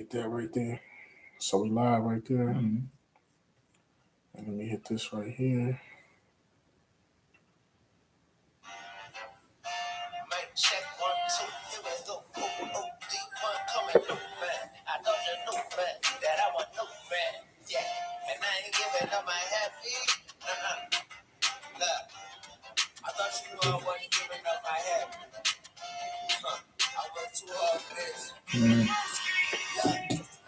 Get that right there. So we live right there. Mm-hmm. And let me hit this right here. Mic check 1, 2, here we go. D1 coming through, man. I know you know, man, that I want no man. Yeah, and I ain't giving up my happy. Look, I thought you knew I wasn't giving up my happy. I worked too hard for this. Mm-hmm. Look,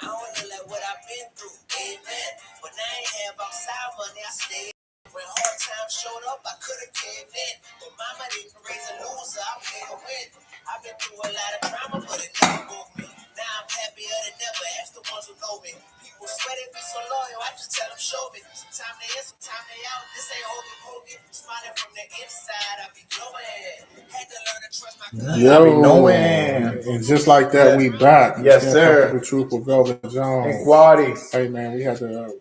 I don't know like what I've been through, amen. But I ain't have outside money, I stayed. When hard times showed up, I could have caved in. But mama didn't raise a loser, I played a win. I've been through a lot of drama, but it never moved me. Now I'm happier than ever, ask the ones who know me. People swear they be so loyal, I just tell them show me. Sometimes they in, sometimes they out, this ain't Hogan Hogan. Smiling from the inside, I be glowing. Had to learn to trust my gut. I be knowing. And just like that, we back. Yes, sir. The truth with Velvet Jones. And quality. Hey man, we had to,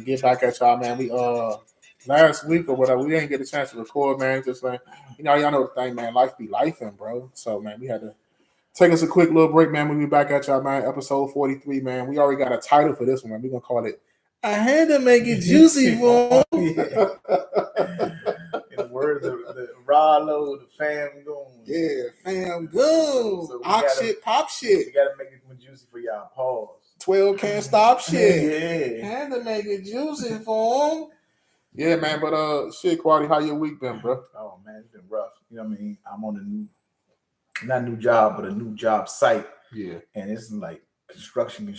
get back at y'all, man. We last week or whatever, we didn't get a chance to record, man. Just like, y'all know the thing, man. Life be lifing, bro. So man, we had to take us a quick little break, man. We'll be back at y'all, man. Episode 43, man. We already got a title for this one, man. We're gonna call it "I Had to Make It Juicy for Him." In the words of the Rollo, the fam goon. Yeah, fam goon. So Shit, pop shit. We gotta make it more juicy for y'all. Pause. 12 can't stop shit. Yeah. Had to make it juicy for him. Yeah, man. But shit, Quality, how your week been, bro? Oh man, it's been rough. You know what I mean? I'm on not new job, but a new job site. Yeah. And it's like construction.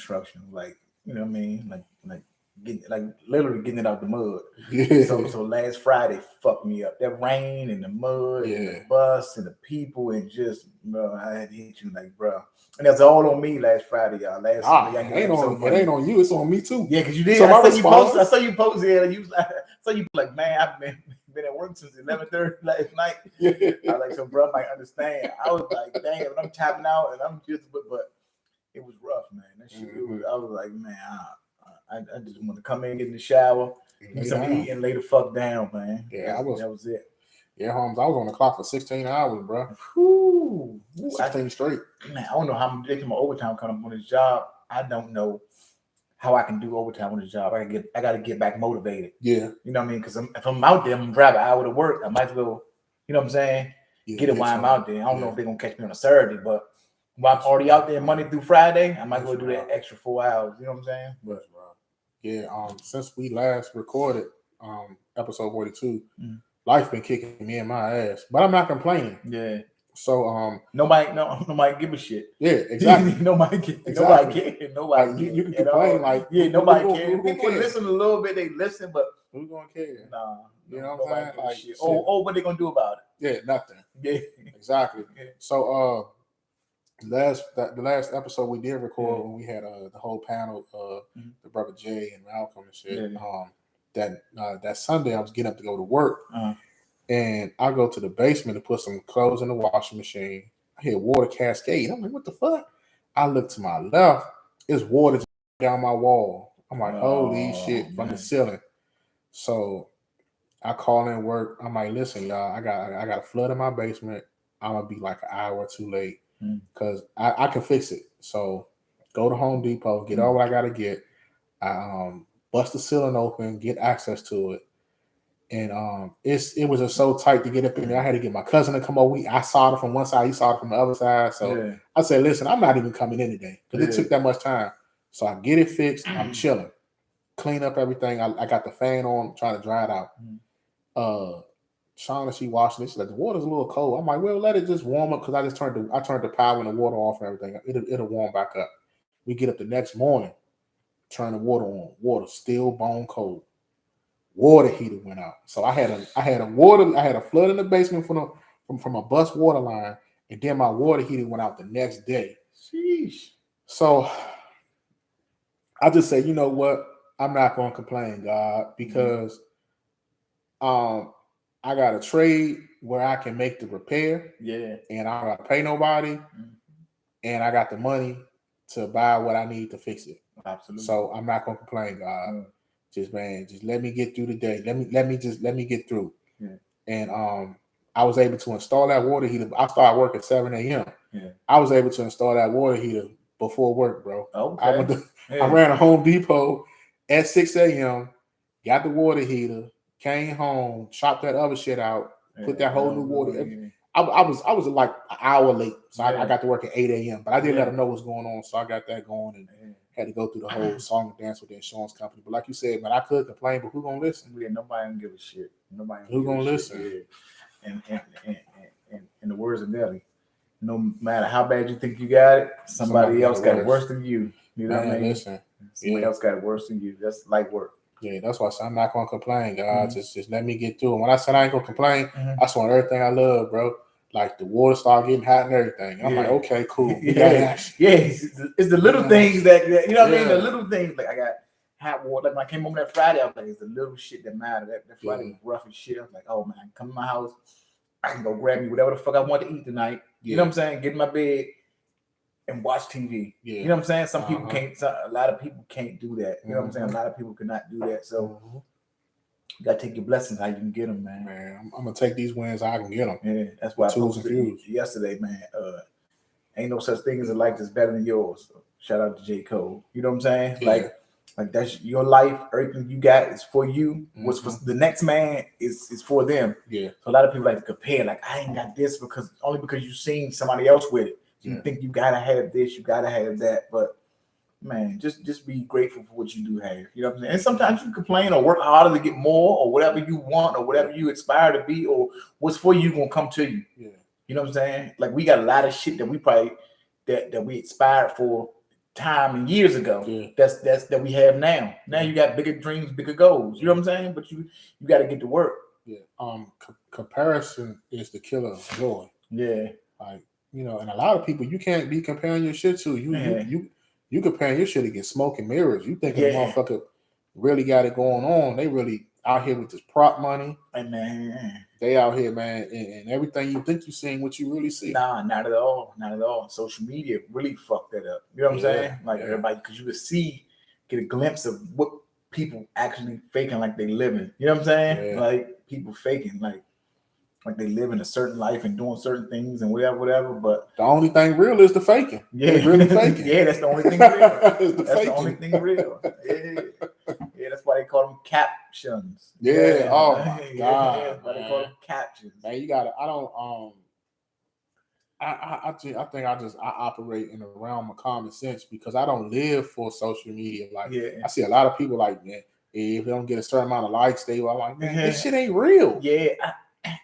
Like, you know what I mean? Like literally getting it out the mud. Yeah. So last Friday fucked me up. That rain and the mud and the bus and the people and just, bro, I had to hit you like, bro. And that's all on me last Friday, y'all. It ain't on you. It's on me too. Yeah, because you did. So I saw you post here. So you like, man, I've been at work since 11:30 last night. Yeah. I was like, so bro might understand. I was like, dang, and I'm tapping out and I'm just, but it was rough, man. That shit. I was like, man, I just want to come in, get in the shower, get some eat, and lay the fuck down, man. Yeah, that was it. Yeah, Holmes, I was on the clock for 16 hours, bro. Whew. 16 straight. Man, I don't know how much my overtime coming up on this job. I don't know how I can do overtime on this job. I got to get back motivated. Yeah. You know what I mean? Because if I'm out there, I'm going to drive an hour to work. I might as well, you know what I'm saying? Get it while I'm out there. I don't know if they're going to catch me on a Saturday, but while I'm already out there Monday through Friday, I might as well do that extra 4 hours. You know what I'm saying? But yeah, since we last recorded episode 42, life been kicking me in my ass. But I'm not complaining. Yeah. So nobody give a shit. Yeah, exactly. Nobody care. You can complain like nobody cares. People listen a little bit, they listen, but who's gonna care? Nah, you know what I'm saying? Like, shit. What they gonna do about it? Yeah, nothing. Yeah, exactly. Yeah. So the last episode we did record when we had the whole panel, the brother Jay and Malcolm and shit. That Sunday I was getting up to go to work. And I go to the basement to put some clothes in the washing machine. I hear water cascade. I'm like, what the fuck? I look to my left. It's water down my wall. I'm like, holy shit, from the ceiling. So I call in work. I'm like, listen, y'all, I got a flood in my basement. I'm going to be like an hour or two late because I can fix it. So go to Home Depot, get all what I got to get. I bust the ceiling open, get access to it. And it was just so tight to get up in there. I had to get my cousin to come over. I saw it from one side, he saw it from the other side. So I said, listen, I'm not even coming in today because it took that much time. So I get it fixed. I'm chilling. Clean up everything. I got the fan on, trying to dry it out. Shauna, she washing it. She's like, the water's a little cold. I'm like, well, let it just warm up because I turned the power and the water off and everything. It'll warm back up. We get up the next morning, turn the water on. Water still bone cold. Water heater went out. So I had a flood in the basement from a bus water line, and then my water heater went out the next day. Sheesh. So I just say, you know what? I'm not gonna complain, God, because I got a trade where I can make the repair. Yeah. And I don't gotta pay nobody. And I got the money to buy what I need to fix it. Absolutely. So I'm not gonna complain, God. Just let me get through the day. Let me get through. Yeah. And I was able to install that water heater. I started work at 7 a.m. Yeah. I was able to install that water heater before work, bro. Okay. I ran a Home Depot at 6 a.m., got the water heater, came home, chopped that other shit out, put that whole new water. I was like an hour late, so I got to work at 8 a.m. But I did let them know what's going on, so I got that going and had to go through the whole song and dance with the insurance company. But like you said, man, I could complain, but who gonna listen? Yeah, nobody gonna give a shit. Nobody who gonna listen? Yeah. And in the words of Nelly, no matter how bad you think you got it, somebody else got it worse than you. You know what I mean? Listen, somebody else got it worse than you. That's light work. Yeah, that's why I said I'm not gonna complain, God. Just let me get through it. When I said I ain't gonna complain, I just want everything I love, bro. Like the water started getting hot and everything. I'm like, okay, cool. It's the little things that you know what I mean. The little things, like I got hot water. Like when I came home that Friday, I was like, it's the little shit that matter. That Friday was rough as shit. I was like, oh man, come to my house. I can go grab me whatever the fuck I want to eat tonight. You know what I'm saying? Get in my bed and watch TV. You know what I'm saying? Some people can't. A lot of people can't do that. You know what I'm saying? A lot of people cannot do that. So you gotta take your blessings how you can get them, man. Man, I'm gonna take these wins how I can get them. Yeah, that's why I posted yesterday, man. Ain't no such thing as a life that's better than yours. So shout out to J. Cole. You know what I'm saying? Yeah. Like that's your life. Everything you got is for you. What's for the next man is for them. Yeah. So a lot of people like to compare. Like I ain't got this because you've seen somebody else with it. So you think you gotta have this, you gotta have that. But man, just be grateful for what you do have. You know what I'm saying? And sometimes you complain or work harder to get more or whatever you want or whatever you aspire to be or what's for you gonna come to you. Yeah. You know what I'm saying? Like we got a lot of shit that we probably that we aspired for time and years ago. Yeah. That's that we have now. Now you got bigger dreams, bigger goals. You know what I'm saying? But you got to get to work. Yeah. Comparison is the killer of joy. Yeah. Like you know, and a lot of people you can't be comparing your shit to. You comparing your shit against smoke and mirrors. You think a motherfucker really got it going on? They really out here with this prop money. And man, they out here, man, and everything you think you seeing, what you really see. Nah, not at all. Not at all. Social media really fucked that up. You know what I'm saying? Like everybody, because you could get a glimpse of what people actually faking like they living. You know what I'm saying? Yeah. Like people faking like they living a certain life and doing certain things and whatever. But the only thing real is the faking. Yeah, they really faking. Yeah, that's the only thing real. The only thing real. Yeah, that's why they call them captions. Yeah. Oh my God. That's why they call them captions. Man, you gotta. I think I operate in the realm of common sense because I don't live for social media. Like I see a lot of people like, man, if they don't get a certain amount of likes, I'm like, man, this shit ain't real. Yeah.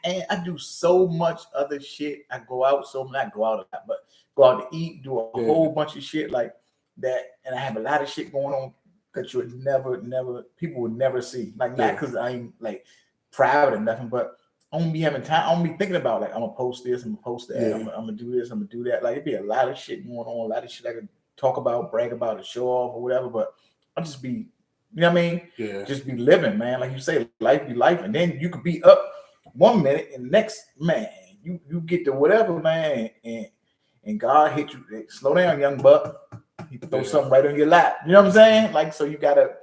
And I do so much other shit. I go out not go out a lot, but go out to eat, do a whole bunch of shit like that. And I have a lot of shit going on that you would never, people would never see. Like not because I ain't like proud or nothing, but I don't be having time. I don't be thinking about like I'm gonna post this, I'm gonna post that, I'm gonna do this, I'm gonna do that. Like it'd be a lot of shit going on, a lot of shit I could talk about, brag about, or show off or whatever. But I'll just be, you know what I mean? Yeah. Just be living, man. Like you say, life be life, and then you could be up 1 minute and next, man, you get to whatever, man, and God hit you. Slow down, young buck. He throw something right on your lap. You know what I'm saying? Like, so you gotta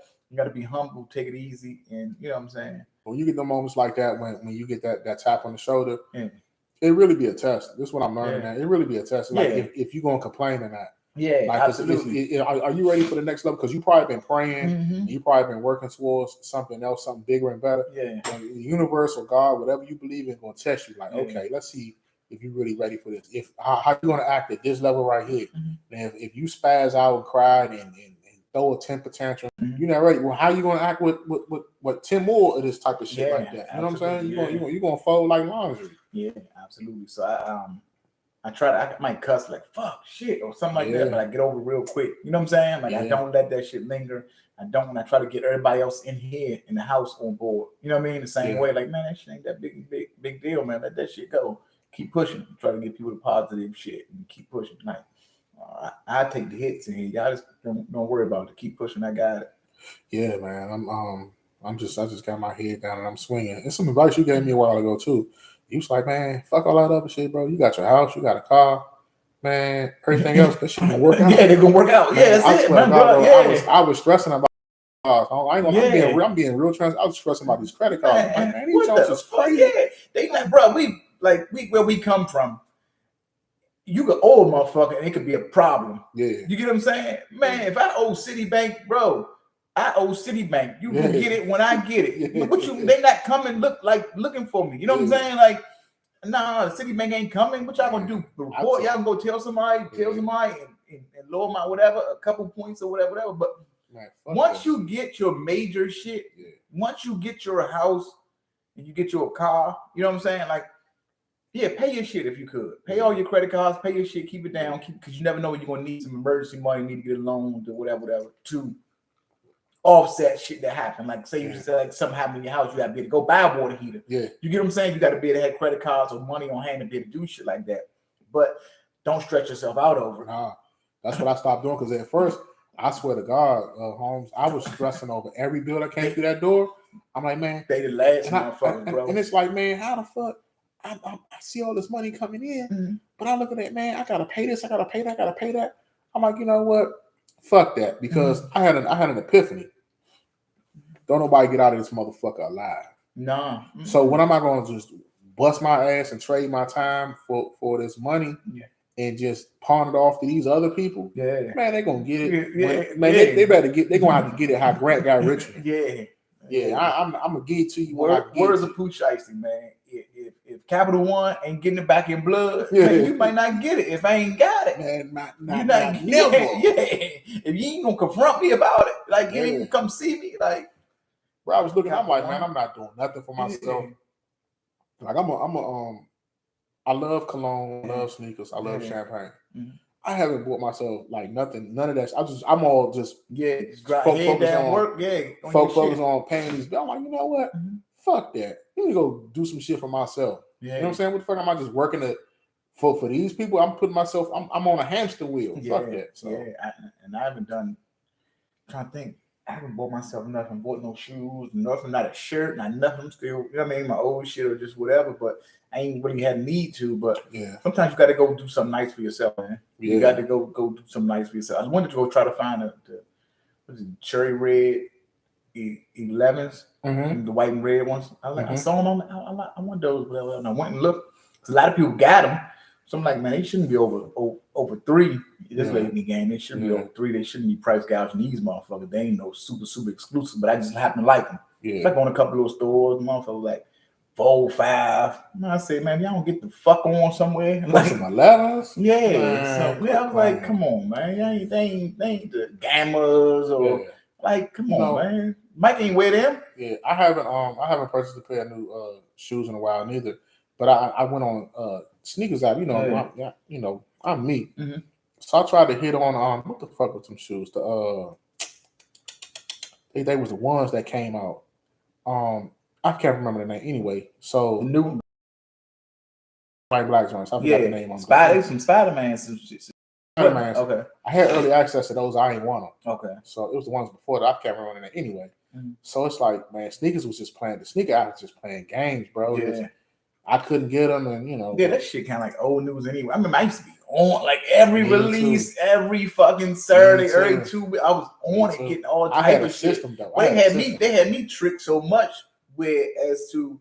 be humble, take it easy, and you know what I'm saying. When you get the moments like that, when you get that tap on the shoulder, it really be a test. This is what I'm learning, man. It really be a test. Like if you're gonna complain or not. Yeah, like, absolutely. Are you ready for the next level? Because you probably been praying, and you probably been working towards something else, something bigger and better. Yeah, and the universe or God, whatever you believe in, going to test you. Like, okay, let's see if you're really ready for this. If how you going to act at this level right here. And if you spaz out and cry and throw a temper tantrum, you're not ready. Well, how you going to act with 10 more of this type of shit like that? You know what I'm saying? You're going to fold like laundry. Yeah, absolutely. So I might cuss like fuck shit or something like that, but I get over real quick. You know what I'm saying? Like I don't let that shit linger. I try to get everybody else in here in the house on board. You know what I mean? The same way, like, man, that shit ain't that big deal, man. Let that shit go. Keep pushing. Try to get people the positive shit and keep pushing. Like I take the hits in here. Y'all just don't worry about it. Keep pushing. I got it. Yeah, man. I just got my head down and I'm swinging. And some advice you gave me a while ago too. You was like, man, fuck all that other shit, bro. You got your house, you got a car, man. Everything else, that shit gonna work out. Yeah, they're gonna work out. Man, that's it, man. Bro, I was stressing about. I'm being real trans. I was stressing about these credit cards. Man, these jokes is crazy. Yeah, they like, bro. We where we come from. you could owe a motherfucker and it could be a problem. Yeah. You get what I'm saying? Man, if I owe Citibank, bro, I owe Citibank. You can get it when I get it. Yeah. What you, they not coming looking for me. You know what I'm saying? Like, nah, the Citibank ain't coming. What y'all gonna do? Report? Y'all can go tell somebody and lower my whatever, a couple points or whatever. But man, once you get your major shit, once you get your house and you get your car, you know what I'm saying? Like, yeah, pay your shit if you could. Pay all your credit cards, pay your shit, keep it down, because you never know when you're gonna need some emergency money, need to get a loan or whatever, to offset shit that happened. Like, say you said like something happened in your house, you gotta be able to go buy a water heater. Yeah. You get what I'm saying? You gotta be able to have credit cards or money on hand to be able to do shit like that. But don't stretch yourself out over it. Nah, that's what I stopped doing, because at first, I swear to God, Holmes, I was stressing over every bill that came through that door. I'm like, man, they the last motherfuckers, bro. And it's like, man, how the fuck? I see all this money coming in, but I'm looking at, man, I gotta pay this, I gotta pay that, I gotta pay that. I'm like, you know what? Fuck that, because I had an epiphany. Don't nobody get out of this motherfucker alive. Nah. So when am I going to just bust my ass and trade my time for this money and just pawn it off to these other people? Yeah, man, they gonna get it. They better get. They gonna have to get it how Grant got Richmond. I'm gonna give it to you. Where's the pooch shiesty, man? If Capital One ain't getting it back in blood, man, you might not get it. If I ain't got it, man, you're not never. If you ain't gonna confront me about it, like you ain't gonna come see me, like. Bro, I was looking. I'm like, man, I'm not doing nothing for myself. Like I love cologne, I love sneakers, I love champagne. I haven't bought myself like nothing, none of that. I'm all just focus on work, focus on paying these bills. I'm like, you know what? Fuck that. Let me go do some shit for myself. You know what I'm saying? What the fuck am I just working for these people? I'm putting myself. I'm on a hamster wheel. Fuck that. So. And I haven't done. I'm trying to think. I haven't bought myself nothing. Bought no shoes, nothing, not a shirt, not nothing. I'm still, you know what I mean, my old shit or just whatever. But I ain't really had need to. But sometimes you got to go do something nice for yourself, man. You got to go do something nice for yourself. I wanted to go try to find the cherry red 11s, the white and red ones. I saw them on. I want those, whatever. And I went and looked. A lot of people got them. So I'm like, man, they shouldn't be over 3. This late in the game, they shouldn't be over 3. They shouldn't be price gouging these motherfuckers. They ain't no super exclusive, but I just happen to like them. It's like on a couple of stores, motherfuckers like 4, 5. And I say, man, y'all don't get the fuck on somewhere. Like some 11s? Yeah. So, I was like, come on, man. They ain't the Gammas or like, come on, man. Mike ain't wear them. Yeah, I haven't purchased a pair of new shoes in a while neither. But I went on sneakers app, I'm me. So I tried to hit on what the fuck with some shoes? They was the ones that came out. I can't remember the name anyway. So the new white black joints. I forgot the name on them. Some Spider-Man. Spider-Man. Okay. I had early access to those. I ain't want them. Okay. So it was the ones before that. I can't remember the name anyway. So it's like, man, sneakers was just playing. The sneaker app was just playing games, bro. I couldn't get them, and that shit kind of like old news anyway. I mean, I used to be on like every release, every fucking Saturday, every 2 weeks. I was on it, getting all type of shit. System, though. They had me tricked so much as to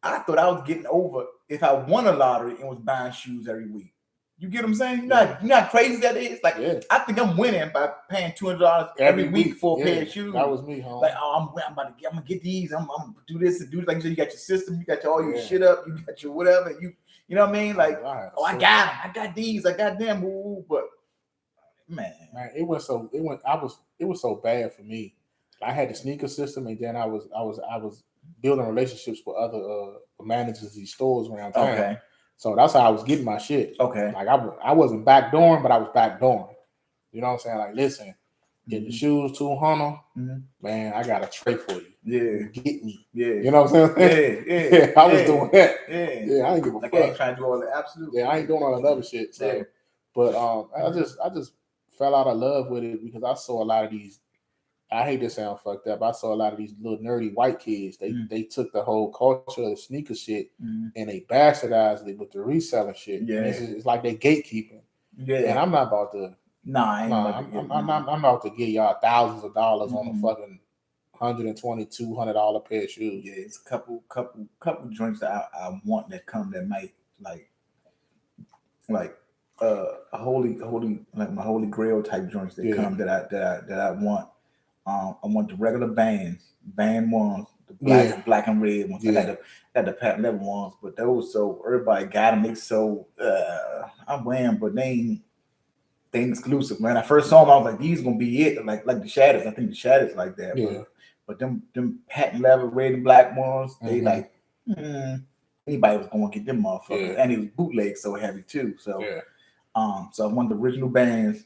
I thought I was getting over if I won a lottery and was buying shoes every week. You get what I'm saying? You know how crazy that is? Like, I think I'm winning by paying $200 every week for a pair of shoes. That was me, huh? Like, I'm gonna get these. I'm gonna do this and do this. Like you said, you got your system, you got all your shit up, you got your whatever. You know what I mean? Like, I got them. I got these. I got them. But man, it was so bad for me. I had the sneaker system, and then I was building relationships with other managers of these stores around town. Okay. So that's how I was getting my shit. Okay. Like I wasn't backdooring, but I was backdooring. You know what I'm saying? Like, listen, get the shoes $200, man. I got a tray for you. Yeah. Get me. Yeah. You know what I'm saying? Yeah. I was doing that. Yeah. I ain't give a fuck. I ain't trying to do all the absolute. Yeah, I ain't doing all that other shit. So, but I just fell out of love with it because I saw a lot of these. I hate to sound fucked up. I saw a lot of these little nerdy white kids. They took the whole culture of the sneaker shit and they bastardized it with the reselling shit. Yeah, it's like they gatekeeping. Yeah, and I'm not about to. I'm about to give y'all thousands of dollars on a fucking $120, $200 pair of shoes. Yeah, it's a couple joints that I want that come that might like a holy like my holy grail type joints that come that I want. I want the regular band ones, the black and red ones. I got the patent leather ones, but those so everybody got them. They so I'm wearing, but they ain't exclusive, man. I first saw them, I was like, these gonna be it. Like the Shadows. I think the Shadows like that. Yeah. But them patent leather red and black ones, they like anybody was gonna get them motherfuckers. And it was bootleg so heavy too. So so I want the original bands.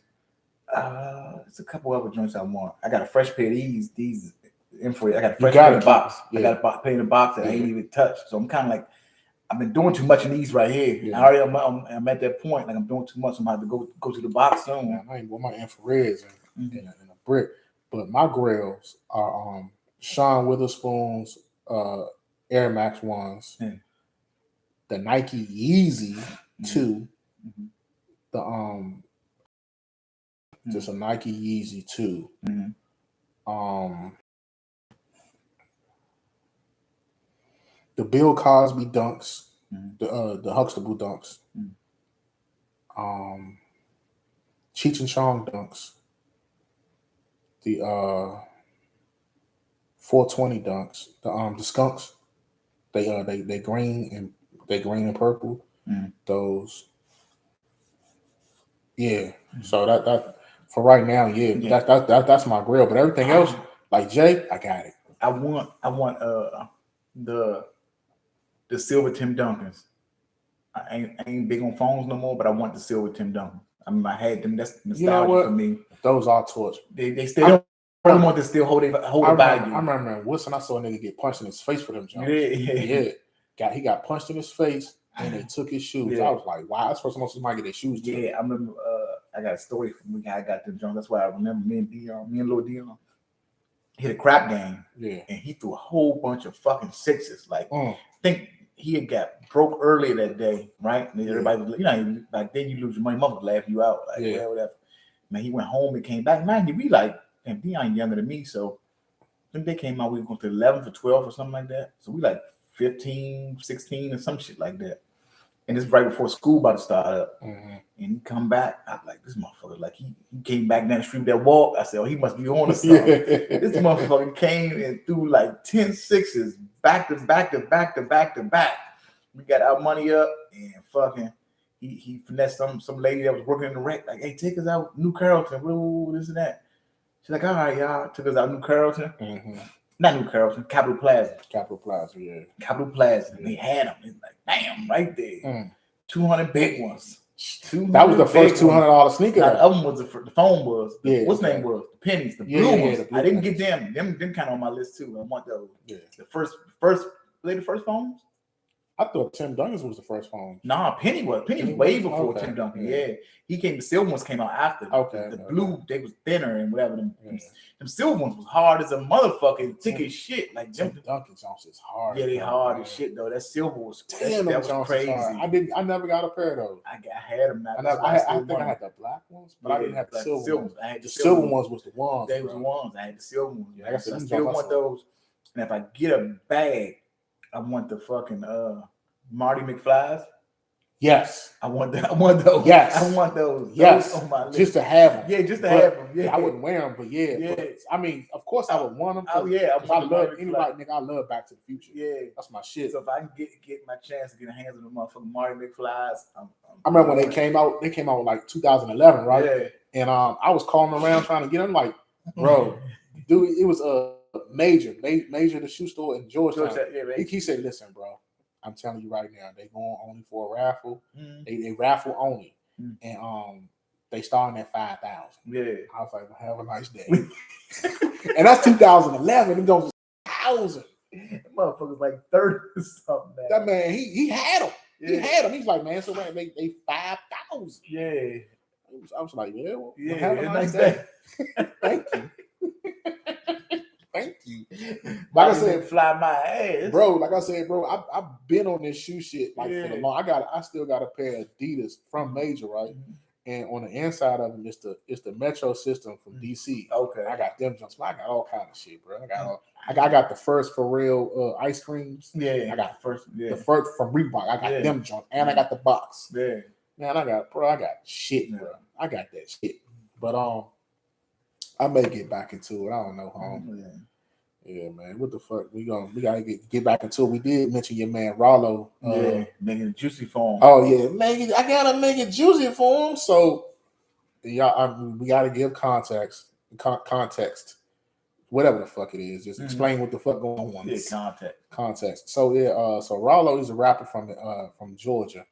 There's a couple other joints I want. I got a fresh pair of these infrared. I got a fresh pair in the box. I got a pair in the box that I ain't even touched. So I'm kind of like, I've been doing too much in these right here. I'm at that point. Like I'm doing too much. I'm about to go to the box soon. Yeah, I ain't with my infrareds and a brick, but my grails are Sean Witherspoon's Air Max ones, the Nike Yeezy 2, the just a Nike Yeezy 2. The Bill Cosby dunks, the Huxtable dunks, Cheech and Chong dunks, the 420 dunks, the skunks, they green and purple. Those, So that for right now, that's my grill. But everything else, like Jay, I got it. I want the silver Tim Duncans. I ain't big on phones no more, but I want the silver Tim Duncans. I mean, I had them. That's nostalgia for me. Those are torch. They still don't want to still hold the value. I remember in Wilson, I saw a nigga get punched in his face for them jumps. He got punched in his face and they took his shoes. I was like, wow, that's the first time somebody get their shoes too. I remember I got a story from the guy I got them jumps. That's why I remember me and Lil Dion hit a crap game. And he threw a whole bunch of fucking sixes. Like I think he had got broke earlier that day, right? And everybody was, like then you lose your money, mother would laugh you out, like whatever. Man, he went home and came back. Man, he be like, and Dion younger than me, so I think they came out, we were going to 11 for 12 or something like that. So we like 15, 16 or some shit like that. And it's right before school about to start up. And he come back, I'm like, this motherfucker, like he came back down the street with that walk. I said, oh, he must be on or something. This motherfucker came and threw like 10 sixes back to back to back to back to back. We got our money up and fucking he finessed some lady that was working in the rec, like, hey, take us out New Carrollton, this and that. She's like, all right, y'all. Took us out New Carrollton. Not New Carrollton, Capitol Plaza. Capitol Plaza, yeah. Capitol Plaza. And they had them. It's like, damn, right there. 200 big ones. That was the first $200 sneaker. The other one was the phone was. What's the name was? The pennies, the blue ones. The blue I didn't get them. Them kind of on my list too. I want those. The first phones? I thought Tim Duncan was the first phone. Nah, Penny was way before Tim Duncan. He came. The silver ones came out after. The blue, they was thinner and whatever. Them silver ones was hard as a motherfucking thick as shit. Like Tim Duncan Jones is hard. Yeah, they hard as shit though. That silver was that was crazy. I never got a pair of those. I had them. I think I had the black ones, but I didn't have the silver ones. I had the silver ones was the ones. They was the ones. I had the silver ones. I still want those. And if I get a bag, I want the fucking Marty McFly's. Yes. I want those. Yes. I want those. Yes. On my list. Just to have them. Yeah, just to have them. Yeah. I wouldn't wear them, but But, I mean, of course I would want them. Oh yeah. I love anybody, nigga. I love Back to the Future. Yeah. That's my shit. So if I can get my chance to get a hands on the motherfucking Marty McFly's, I remember when they came out. They came out like 2011, right? Yeah. And I was calling around trying to get them. Like, bro, dude, it was a Major the shoe store in Georgetown. He said, "Listen, bro, I'm telling you right now, they going only for a raffle. They raffle only, and they starting at 5,000. Yeah, I was like, well, have a nice day. And that's 2011. It goes 1,000. Motherfuckers like 30 or something. Man. That man, he had them. Yeah. He had them. He's like, man, so man, they 5,000. Yeah, I was like, yeah, well, have a nice day. Thank you. Thank you. Like I said, fly my ass, bro. Like I said, bro, I've been on this shoe shit like for the long. I still got a pair of Adidas from Major, right? And on the inside of them, it's the Metro system from DC. Okay, I got them jumps. I got all kind of shit, bro. I got the first for real ice creams. Yeah, I got the first from Reebok. I got them jumps, and I got the box. Yeah. Man, I got shit, bro. I got that shit. But I may get back into it. I don't know, Yeah, man. What the fuck? We gotta get back into it. We did mention your man Rollo. Making it juicy for him. Oh yeah, I gotta make it juicy for him. So y'all, we gotta give context, whatever the fuck it is. Just explain what the fuck going on. Yeah, context. So yeah, so Rollo is a rapper from Georgia,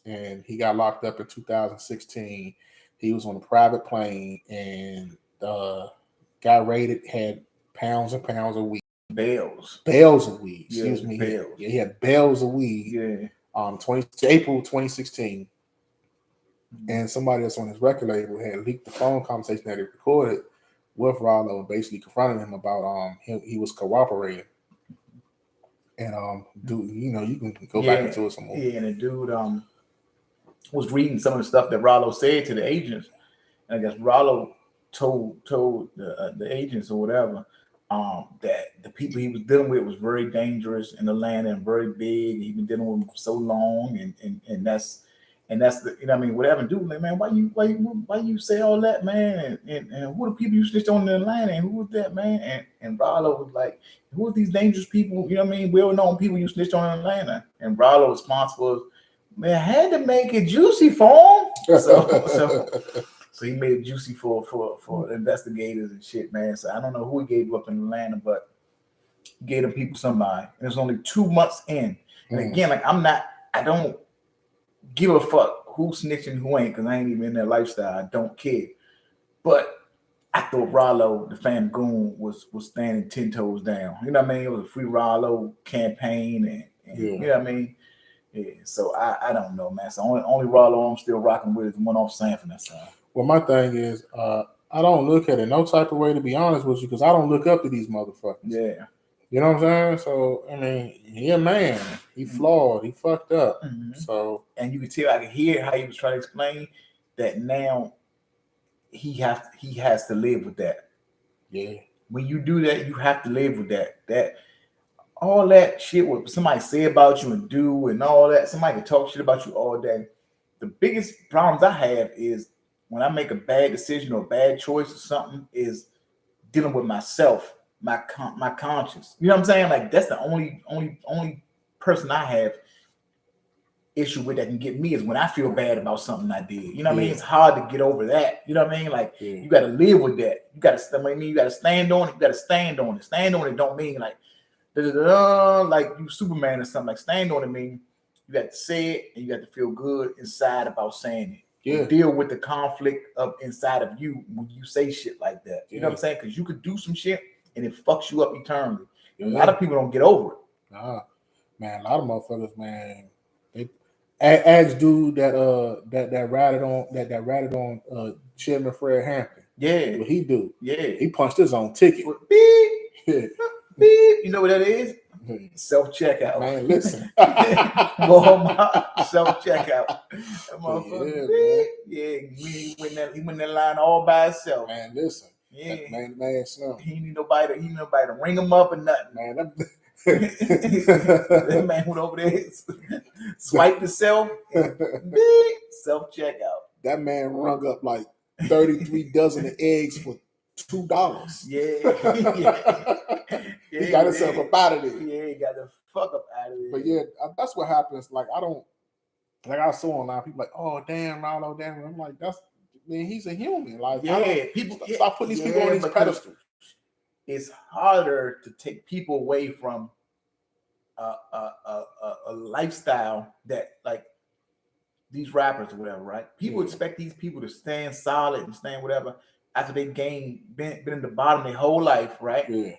and he got locked up in 2016. He was on a private plane and got raided. Had pounds and pounds of weed. Bales of weed. Excuse me. Bales. Yeah, he had bales of weed. Yeah. April 2016. And somebody that's on his record label had leaked the phone conversation that he recorded with Rollo and basically confronted him about he was cooperating. And dude, you can go back into it some more. Yeah, and the dude was reading some of the stuff that Rollo said to the agents. And I guess Rollo told the agents or whatever that the people he was dealing with was very dangerous in Atlanta and very big. He'd been dealing with them for so long, and that's the whatever. Dude, like, man, why you say all that, man? And who are the people you snitched on in Atlanta? And who was that, man? And Rollo was like, who are these dangerous people? Well-known people you snitched on in Atlanta. And Rollo's response was, man, I had to make it juicy for him. So he made it juicy for the investigators and shit, man. So I don't know who he gave up in Atlanta, but he gave them people somebody. And it's only 2 months in. And again, like I don't give a fuck who snitching, who ain't, because I ain't even in that lifestyle. I don't care. But I thought Rollo, the fam goon, was standing 10 toes down. You know what I mean? It was a free Rollo campaign, and you know what I mean? Yeah. So I don't know, man. So only Rollo I'm still rocking with is the one off Sanford. That's all. Well, my thing is, I don't look at it no type of way, to be honest with you, because I don't look up to these motherfuckers. Yeah. You know what I'm saying? So, I mean, he a man. He flawed. He fucked up. So, and you can tell, I can hear how he was trying to explain that now he has to live with that. Yeah. When you do that, you have to live with that. That all that shit what somebody say about you and do and all that, somebody can talk shit about you all day. The biggest problems I have is when I make a bad decision or a bad choice or something, is dealing with myself, my conscience. You know what I'm saying? Like, that's the only person I have issue with that can get me is when I feel bad about something I did. You know what I mean? It's hard to get over that. You know what I mean? Like, you got to live with that. You got to, you got to stand on it. You got to stand on it. Stand on it don't mean like, like you Superman or something. Like, stand on it mean you got to say it and you got to feel good inside about saying it. Yeah. Deal with the conflict up inside of you when you say shit like that. You know what I'm saying? Because you could do some shit and it fucks you up eternally. A lot of people don't get over it. Nah, man, a lot of motherfuckers, man. They ask dude that ratted on Chairman Fred Hampton. Yeah. What he do? Yeah. He punched his own ticket. Beep. Beep. You know what that is? Self-checkout. Man, listen. Walmart self-checkout. That motherfucker. He went that line all by himself. Man, listen. Yeah. Man, Slim. He need nobody to ring him up or nothing. Man, that man went over there, swiped himself, self-checkout. That man rung up like 33 dozen of eggs for $2. Yeah. He got himself up out of there. Yeah, he got the fuck up out of there. But yeah, that's what happens. Like, I saw online, people like, oh, damn, Rollo, damn. I'm like, he's a human. Like, people stop putting these people on these pedestals. It's harder to take people away from a lifestyle that, like, these rappers or whatever, right? People expect these people to stand solid and stand whatever after they been in the bottom their whole life, right? Yeah.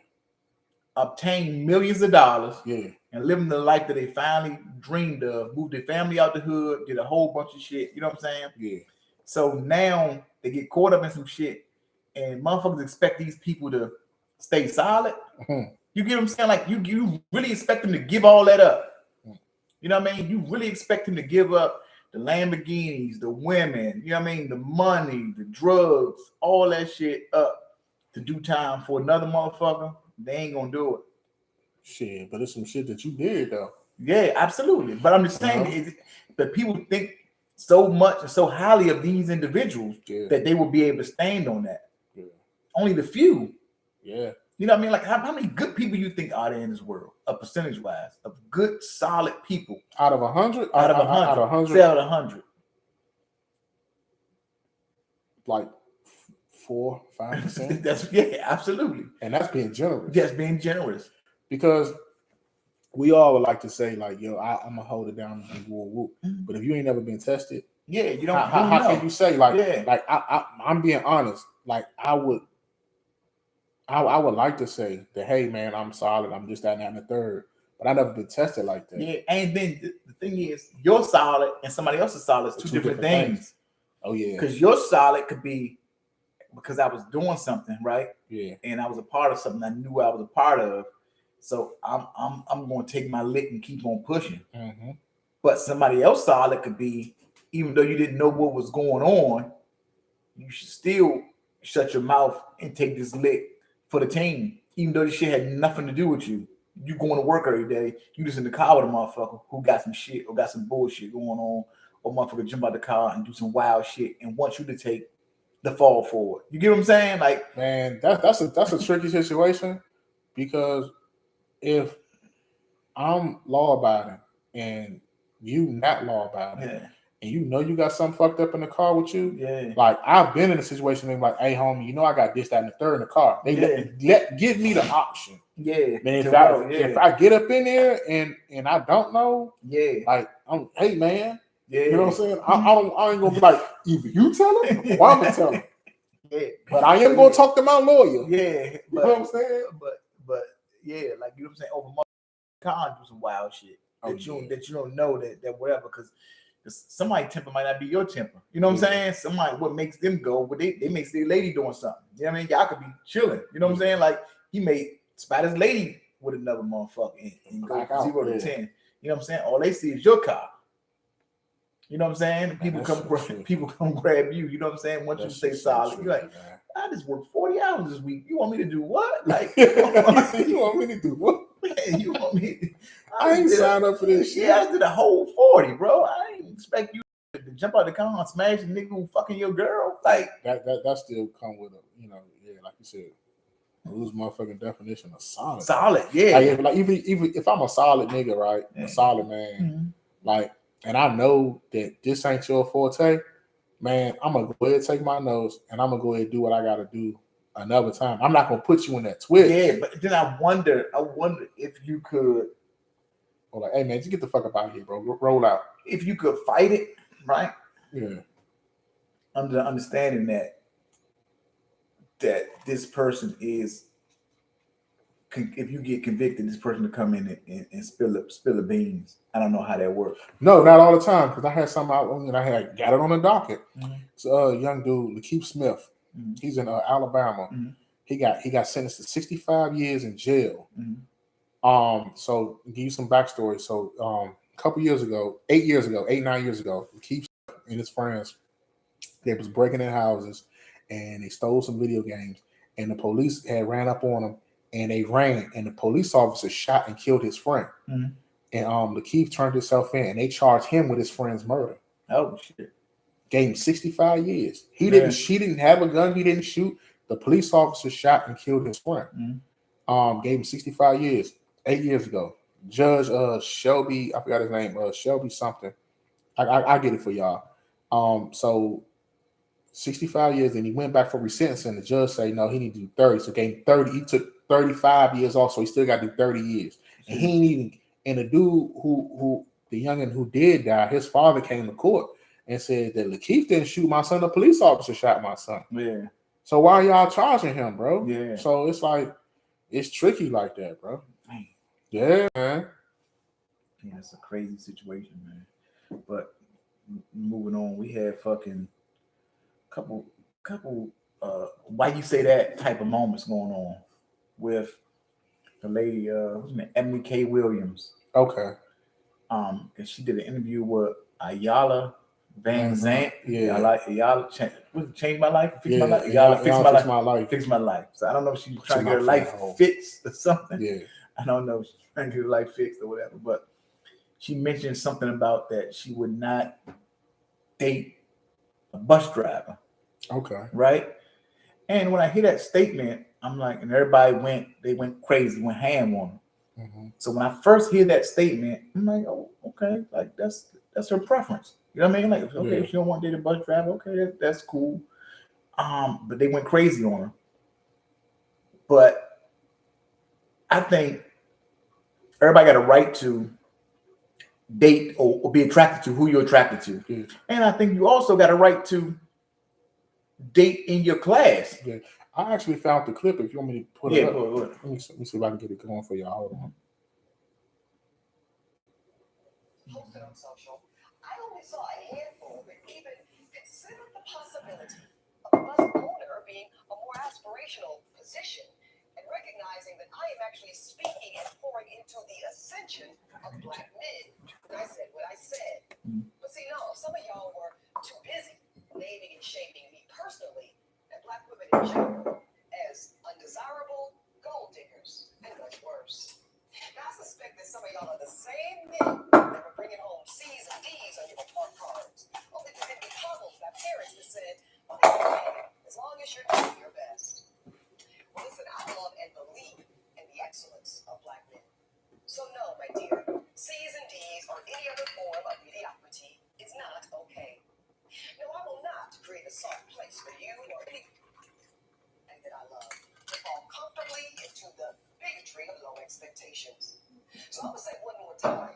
Obtain millions of dollars, and living the life that they finally dreamed of, moved their family out the hood, did a whole bunch of shit. You know what I'm saying? Yeah. So now they get caught up in some shit, and motherfuckers expect these people to stay solid. You get what I'm saying? Like, you really expect them to give all that up. You know what I mean? You really expect them to give up the Lamborghinis, the women, you know what I mean? The money, the drugs, all that shit up to do time for another motherfucker. They ain't gonna do it. Shit, but it's some shit that you did though. Yeah, absolutely. But I'm just saying that people think so much and so highly of these individuals Yeah. that they will be able to stand on that. Yeah. Only the few. Yeah. You know what I mean? Like how many good people you think are there in this world, percentage wise, of good, solid people? Out of 100? Out of 100. Out of 100? Say out of 100. Like 4-5%. That's absolutely. And that's being generous. Just being generous. Because we all would like to say, like, yo, I'm gonna hold it down and whoop, whoop. Mm-hmm. But if you ain't never been tested, yeah, you don't. How can you say, like, yeah. I'm being honest. Like, I would like to say that, hey, man, I'm solid. I'm just that, and the third. But I never been tested like that. Yeah, and then the thing is, you're solid and somebody else is solid. It's two different things. Oh yeah. Because your solid could be because I was doing something, right? Yeah. And I was a part of something I knew I was a part of. So I'm going to take my lick and keep on pushing. Mm-hmm. But somebody else solid could be, even though you didn't know what was going on, you should still shut your mouth and take this lick for the team, even though this shit had nothing to do with you. You going to work every day, you just in the car with a motherfucker who got some shit or got some bullshit going on, or motherfucker jump out the car and do some wild shit and want you to take the fall forward. You get what I'm saying? Like, man, that's a tricky situation, because if I'm law abiding and you not law abiding, and you know you got something fucked up in the car with you, like I've been in a situation where like, hey homie, you know I got this, that, and the third in the car. They give me the option. Yeah. Man, if I get up in there and I don't know, like hey man, you know what I'm saying? I ain't gonna be like, either you tell him or I'm gonna tell him. But I am gonna talk to my lawyer. You know what I'm saying? But yeah, like you know what I'm saying, over con do some wild shit that you don't know that whatever, because somebody temper might not be your temper. You know what I'm saying? Somebody what makes them go, but they makes their lady doing something. You know what I mean? Y'all could be chilling. You know what I'm saying? Like he may spot his lady with another motherfucker and go 0 to 10. You know what I'm saying? All they see is your car. You know what I'm saying? People come grab you. You know what I'm saying? Once you stay solid, you're like, I just worked 40 hours this week. You want me to do what? Like, you want me to do what? Man, you want me? I ain't signed up for this shit. Yeah, I did a whole 40, bro. I ain't expect you to jump out the car and smash a nigga who fucking your girl. Like that still come with a, like you said, a loose motherfucking definition of solid. Solid, yeah. Like even if I'm a solid nigga, right, a solid man, like, and I know that this ain't your forte, man, I'm gonna go ahead and take my notes and I'm gonna go ahead and do what I gotta do another time. I'm not gonna put you in that twist. Yeah, but then I wonder if you could, or like, hey man, just get the fuck up out of here, bro. Roll out. If you could fight it, right? Yeah. Under the understanding that this person is, if you get convicted, this person to come in and spill the beans. I don't know how that works. No, not all the time, because I had something out and I had got it on the docket. It's a young dude, Lakeith Smith. He's in Alabama. He got sentenced to 65 years in jail. So to give you some backstory. So a couple years ago, 9 years ago, Lakeith and his friends, they was breaking in houses and they stole some video games, and the police had ran up on them. And they ran, and the police officer shot and killed his friend. And Lakeith turned himself in, and they charged him with his friend's murder. Oh shit! Gave him 65 years. He didn't have a gun. He didn't shoot. The police officer shot and killed his friend. Gave him 65 years. 8 years ago, Judge Shelby, I forgot his name. Shelby something. I get it for y'all. So 65 years, and he went back for resentencing. The judge said no, he need to do 30. So gave him 30. He took 35 years off, so he still got to do 30 years. And he ain't even. And the dude who the youngin who did die, his father came to court and said that Lakeith didn't shoot my son. The police officer shot my son. Yeah. So why are y'all charging him, bro? Yeah. So it's like it's tricky like that, bro. Dang. Yeah, man. Yeah, it's a crazy situation, man. But moving on, we had fucking couple why you say that type of moments going on with the lady what's her name? Emily K. Williams. Okay. And she did an interview with Ayala Van Zant. Yeah. Ayala changed my life, fix my life. Ayala fix my life. So I don't know if she's trying to get her life fixed or something. Yeah. I don't know if she's trying to get her life fixed or whatever, but she mentioned something about that she would not date a bus driver. Okay. Right? And when I hear that statement, I'm like, and everybody went crazy, went ham on him. Mm-hmm. So when I first hear that statement, I'm like, oh, okay, like that's her preference. You know what I mean? Like, okay, if you don't want to date a bus driver, okay, that's cool. But they went crazy on her. But I think everybody got a right to date or be attracted to who you're attracted to. Yeah. And I think you also got a right to date in your class. Yeah. I actually found the clip. If you want me to put it up. Let me see if I can get it going for y'all. Hold on. Posted on social, I only saw a handful that even considered the possibility of a bus owner being a more aspirational position and recognizing that I am actually speaking and pouring into the ascension of Black men. And I said what I said. But see, no, some of y'all were too busy naming and shaming me personally and Black women in general as undesirable gold diggers and much worse. Now, I suspect that some of y'all are the same men that were bringing home C's and D's on your report cards, only to then be coddled by parents that said, well, it's okay, as long as you're doing your best. Well, listen, I love and believe in the excellence of Black men. So no, my dear, C's and D's or any other form of mediocrity is not okay. No, I will not create a soft place for you or anything that I love to fall comfortably into the bigotry of low expectations. So I'm going to say one more time,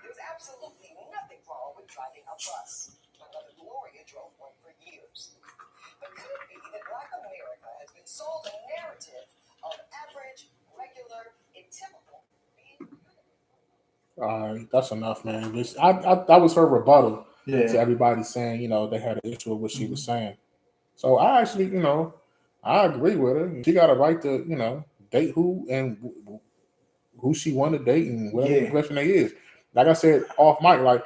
there's absolutely nothing wrong with driving a bus. My mother Gloria drove one for years. But could it be that Black America has been sold a narrative of average, regular, and typical? That's enough, man. That was her rebuttal to Yeah. everybody saying, they had an issue with what she was saying. So I actually, I agree with her. She got a right to, date who and who she want to date and whatever the question they is. Like I said off mic, like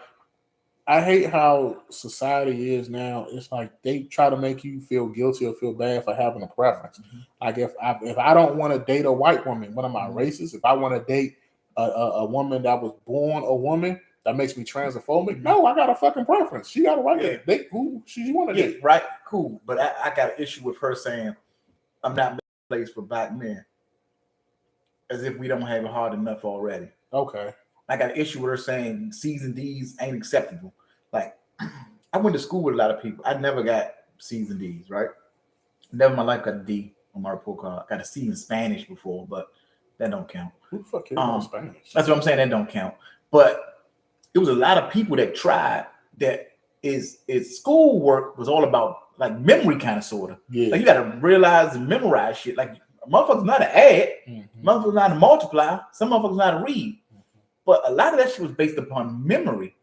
I hate how society is now. It's like they try to make you feel guilty or feel bad for having a preference. Like if I don't want to date a white woman, what am I, racist? If I want to date a woman that was born a woman, that makes me transphobic. No, I got a fucking preference. She got a right to date who she want to date. Right, cool. But I got an issue with her saying I'm not making a place for Black men, as if we don't have it hard enough already. Okay. I got an issue with her saying C's and D's ain't acceptable. Like, I went to school with a lot of people. I never got C's and D's, right? Never in my life got a D on my report card. I got a C in Spanish before, but that don't count. Who the fuck cares Spanish? That's what I'm saying. That don't count. But it was a lot of people that tried that is schoolwork was all about like memory kind of sort of. Yeah. Like you got to realize and memorize shit. Like motherfuckers know how to add, motherfuckers know how to multiply, some motherfuckers know how to read. But a lot of that shit was based upon memory.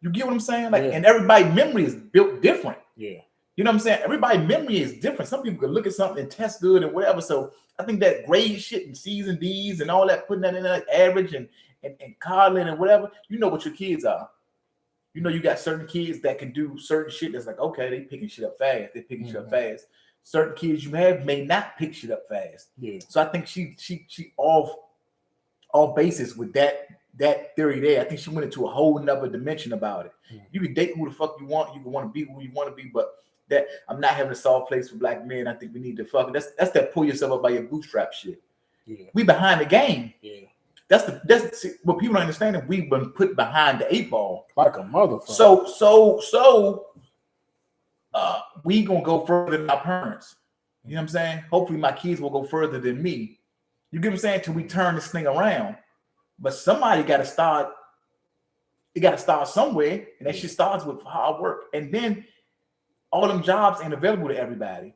You get what I'm saying? Like, and everybody's memory is built different. Yeah. You know what I'm saying? Everybody's memory is different. Some people can look at something and test good and whatever. So I think that grade shit and C's and D's and all that, putting that in like average and coddling and whatever, you know what your kids are. You know, you got certain kids that can do certain shit that's like, okay, they picking shit up fast. They picking shit up fast. Certain kids you have may not pick shit up fast. Yeah. So I think she off basis with that theory there. I think she went into a whole nother dimension about it. You can date who the fuck you want. You can want to be who you want to be, but that I'm not having a soft place for Black men. I think we need to fuck. That's that pull yourself up by your bootstrap shit. Yeah. We behind the game. Yeah. That's what people don't understand. That we've been put behind the 8 ball like a motherfucker. So we gonna go further than our parents. You know what I'm saying? Hopefully my kids will go further than me. You get what I'm saying? Till we turn this thing around. But somebody got to start. You got to start somewhere, and that shit starts with hard work. And then all them jobs ain't available to everybody.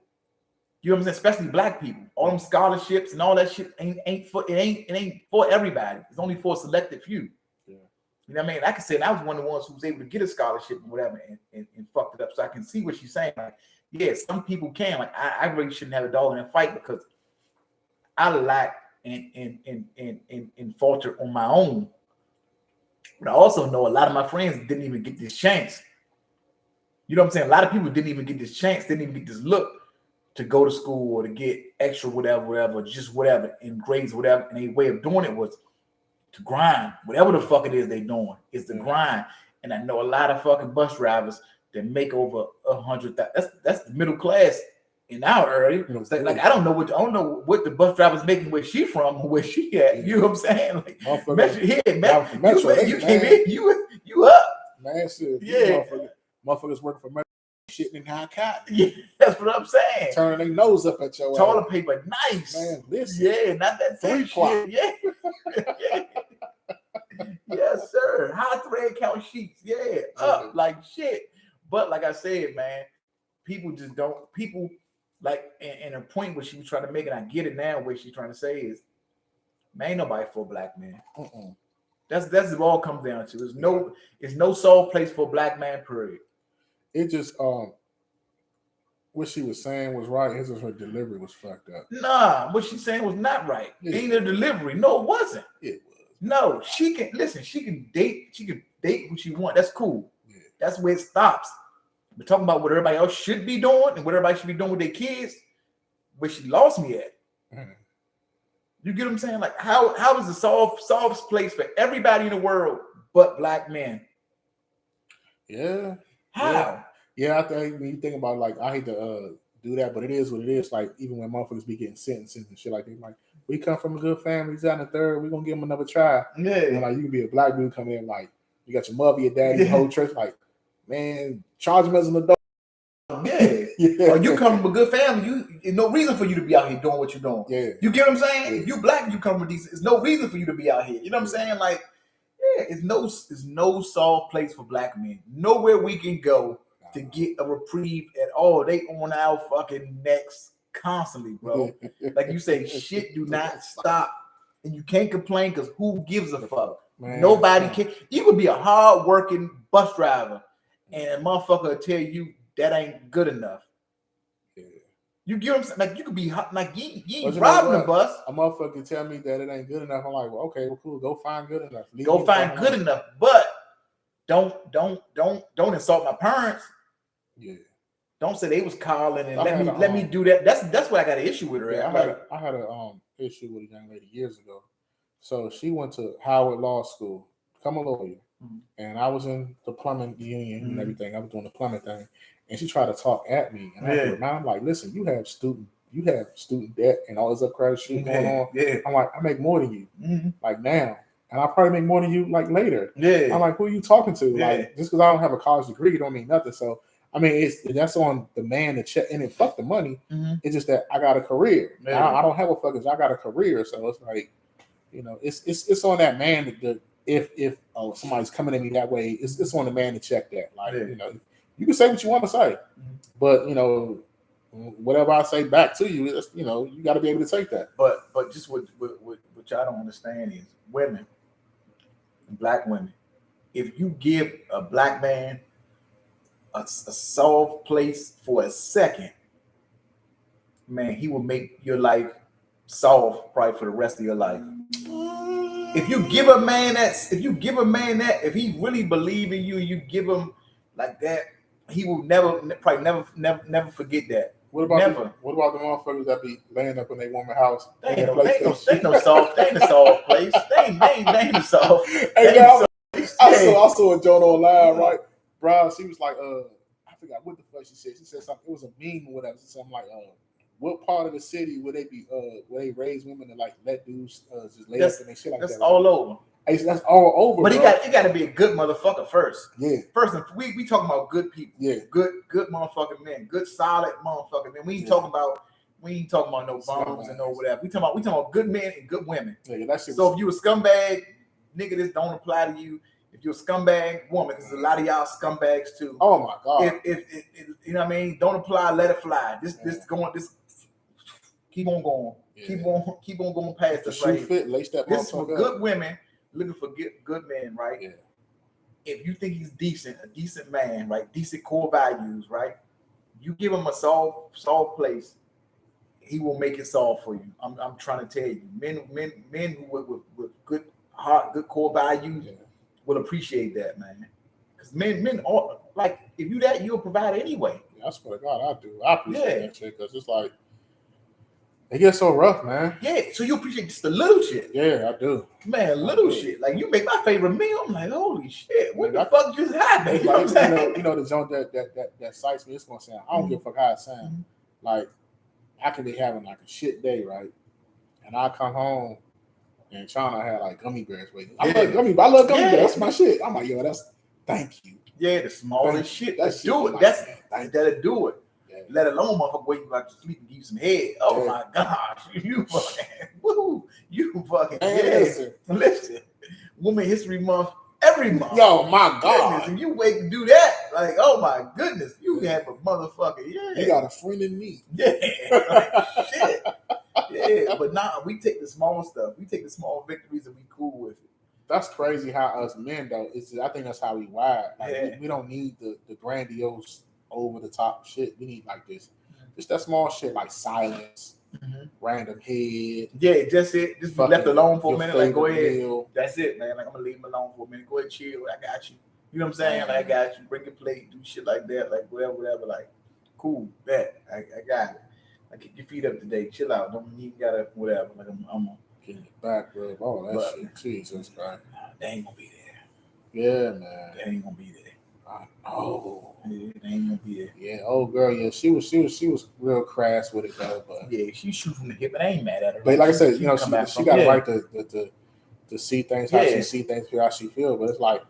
You know what I'm saying? Especially Black people. All them scholarships and all that shit ain't for everybody. It's only for a selected few. Yeah. You know what I mean? I can say I was one of the ones who was able to get a scholarship and whatever and fucked it up. So I can see what she's saying. Like, yeah, some people can. Like, I really shouldn't have a dog in that fight because I lack and falter on my own. But I also know a lot of my friends didn't even get this chance. You know what I'm saying? A lot of people didn't even get this chance, didn't even get this look to go to school or to get extra whatever, just whatever, in grades, whatever. And their way of doing it was to grind. Whatever the fuck it is they doing is to grind. And I know a lot of fucking bus drivers that make over 100,000. That's the middle class in our area. It's like I don't know what the bus driver's making, where she from, or where she at. You know what I'm saying? Like, Metro, you came in, you up. Massive. Yeah. Motherfuckers working for Metro, shitting in high cotton. Yeah, that's what I'm saying. Turning their nose up at your Toilet ass. paper, nice. Man, listen. Yeah, not that 3 shit. Yeah. Yes, sir. High thread count sheets. Yeah, up like shit. But like I said, man, people just don't. People like, and a point where she was trying to make, and I get it now. What she's trying to say is, man, ain't nobody for a black man. That's what it all comes down to. There's no soft place for a black man. Period. It just what she was saying was right. It's just her delivery was fucked up. Nah, what she's saying was not right. Ain't a delivery. No, it wasn't. It was. No, she can listen. She can date what she want. That's cool. Yeah. That's where it stops. We're talking about what everybody else should be doing and what everybody should be doing with their kids. Where she lost me at. You get what I'm saying? Like, how does the soft place for everybody in the world but black men? Yeah. How? Yeah, I think when you think about, like, I hate to do that, but it is what it is. Like, even when motherfuckers be getting sentences and shit like that, like, we come from a good family, he's out in the third, we're gonna give him another try. Yeah. And like, you can be a black dude coming in, like, you got your mother, your daddy, the whole church, like, man, charge him as an adult. Yeah. Or you come from a good family, there's no reason for you to be out here doing what you're doing. Yeah. You get what I'm saying? Yeah. If you black, you come from decent. There's no reason for you to be out here. You know what I'm saying? Like, yeah, it's no soft place for black men. Nowhere we can go to get a reprieve at all. They on our fucking necks constantly, bro. Like you say, shit do not stop. And you can't complain because who gives a fuck? Man, nobody can. You could be a hard-working bus driver and a motherfucker will tell you that ain't good enough. Yeah. You get what I'm saying? Like, you could be like, you ain't robbing the bus. A motherfucker can tell me that it ain't good enough. I'm like, well, okay, well, cool. Go find good enough. Go find good enough. But don't insult my parents. Yeah. Don't say they was calling and let me do that. That's what I got an issue with her. Yeah, I had a issue with a young lady years ago. So she went to Howard Law School, become a lawyer, and I was in the plumbing union and everything. I was doing the plumbing thing, and she tried to talk at me, and I'm like, listen, you have student debt and all this other crazy shit going on. Yeah. I'm like, I make more than you, like now, and I'll probably make more than you like later. Yeah. I'm like, who are you talking to? Yeah. Like, just because I don't have a college degree don't mean nothing. So I mean, that's on the man to check, and then fuck the money. It's just that I got a career. I don't have a fucking. I got a career, so it's like, you know, it's on that man to, if somebody's coming at me that way, it's on the man to check that. Like, you know, you can say what you want to say, but you know, whatever I say back to you, it's, you know, you got to be able to take that. But just what y'all don't understand is women, black women, if you give a black man a soft place for a second, man, he will make your life soft probably for the rest of your life. If you give a man that, if he really believe in you, you give him like that, he will never forget that. What about the motherfuckers that be laying up in their woman's house? They ain't no soft place. They ain't no soft. I saw a joint online, right? Bro, she was like, I forgot what the fuck she said. She said something. It was a meme or whatever. Something like, what part of the city would they be? Where they raise women to like let dudes just lay up and shit like that? That's all over. That's all over. But it got to be a good motherfucker first. Yeah. First, we talking about good people. Yeah. Good motherfucking men. Good solid motherfucking men. We ain't talking about no bums and no whatever. We talking about good men and good women. Yeah, that's it. So if you a scumbag, nigga, this don't apply to you. If you're a scumbag woman, because a lot of y'all scumbags too. Oh my god. If you know what I mean, don't apply, let it fly. This keep on going. Yeah. Keep on going past the this right. Lace that this is for good women looking for good men, right? Yeah. If you think he's a decent man, right? Decent core values, right? You give him a soft place, he will make it soft for you. I'm trying to tell you, men who with good heart, good core values will appreciate that, man. Because men are like, if you that, you'll provide anyway. Yeah, I swear to God, I do. I appreciate that shit because it's like, It gets so rough, man. Yeah, so you appreciate just the little shit. Yeah, I do. Man, little shit. Like you make my favorite meal. I'm like, holy shit, what Man, the fuck just happened? You know what I'm saying? You know the joint that excites me. It's gonna sound. I don't give a fuck how it sounds. Like I could be having like a shit day, right? And I come home and China had like gummy bears waiting. I love gummy bears. That's my shit. I'm like, yo, that's thank you. Yeah, the smallest shit. That's Do it. like, That's thank that'll do it. Yeah. Let alone motherfucker wake you back to sleep and give you some head. Oh Yeah. my gosh, you fucking woo, you fucking Man, listen. Woman History Month every month. Yo, my Goodness, God. and you wait to do that, like, oh my goodness, you have a motherfucker. Yeah, You got a friend in me. yeah, like, shit. Yeah, but nah, we take the small stuff. We take the small victories and we cool with it. That's crazy how us men though. I think that's how we wired. Like Yeah. we don't need the grandiose over the top shit. We need like this. Just that small shit like silence, random head. Yeah, just it. Just be left alone for a minute. Like, go ahead. Meal. That's it, man. Like, I'm gonna leave him alone for a minute. Go ahead, chill. I got you. You know what I'm saying? Like, I got you. Bring your plate, do shit like that. Like, whatever. Like, cool, bet. I got it. Like, kick your feet up today. Chill out. Don't even gotta whatever. Like, I'm Getting your back rub. Oh, that But- shit. Jesus Christ. they ain't gonna be there. Yeah, man. They ain't gonna be there. Oh. Yeah, they ain't gonna be there. Yeah, old girl. Yeah, she was real crass with it though. But Yeah, she shoot from the hip, and I ain't mad at her. like I said, you know, come back she from- got a yeah. right to see things how Yeah. she see things, how she feel. But it's like,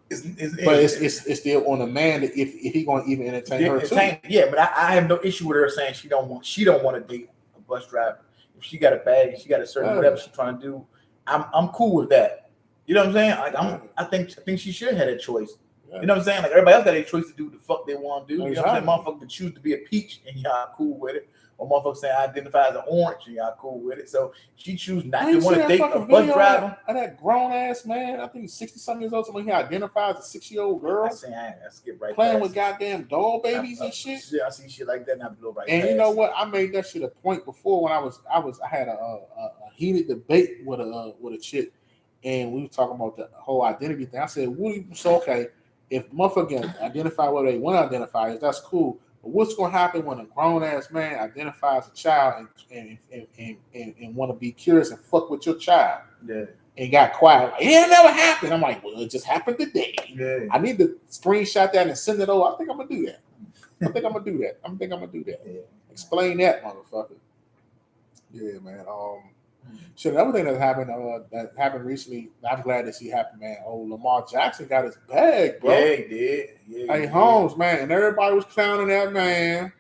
It's still on the man if he gonna even entertain her too. Yeah, but I have no issue with her saying she don't want to date a bus driver. If she got a bag, she got a certain whatever she's trying to do. I'm cool with that. You know what I'm saying? Like I think she should have that choice. Yeah. You know what I'm saying? Like everybody else got a choice to do what the fuck they want to do. You know what I'm saying? Exactly. Motherfucker can choose to be a peach and y'all cool with it. Or motherfucker saying I identify as an orange and y'all cool with it. So she choose not to want to date a bus driver. Of that grown ass man, I think 60-something years old, somebody he identifies as a 6-year-old girl I say I skip right playing past with it. goddamn doll babies and shit. Yeah, I see shit like that and I blow right And past you know it. what? I made that shit a point before when I had a heated debate with a chick, and we were talking about the whole identity thing. I said, okay, if motherfucker can identify what they want to identify as, that's cool. But what's gonna happen when a grown ass man identifies a child and want to be curious and fuck with your child Yeah. and got quiet? Like, it never happened. I'm like, well, it just happened today. Yeah. I need to screenshot that and send it over. I think I'm gonna do that. Yeah. Explain that, motherfucker. Yeah, man. Shit, another thing that happened recently. I'm glad to see happen, man. Oh, Lamar Jackson got his bag, bro. Yeah, he did. Yeah, Hey, Holmes, man, and everybody was clowning that man.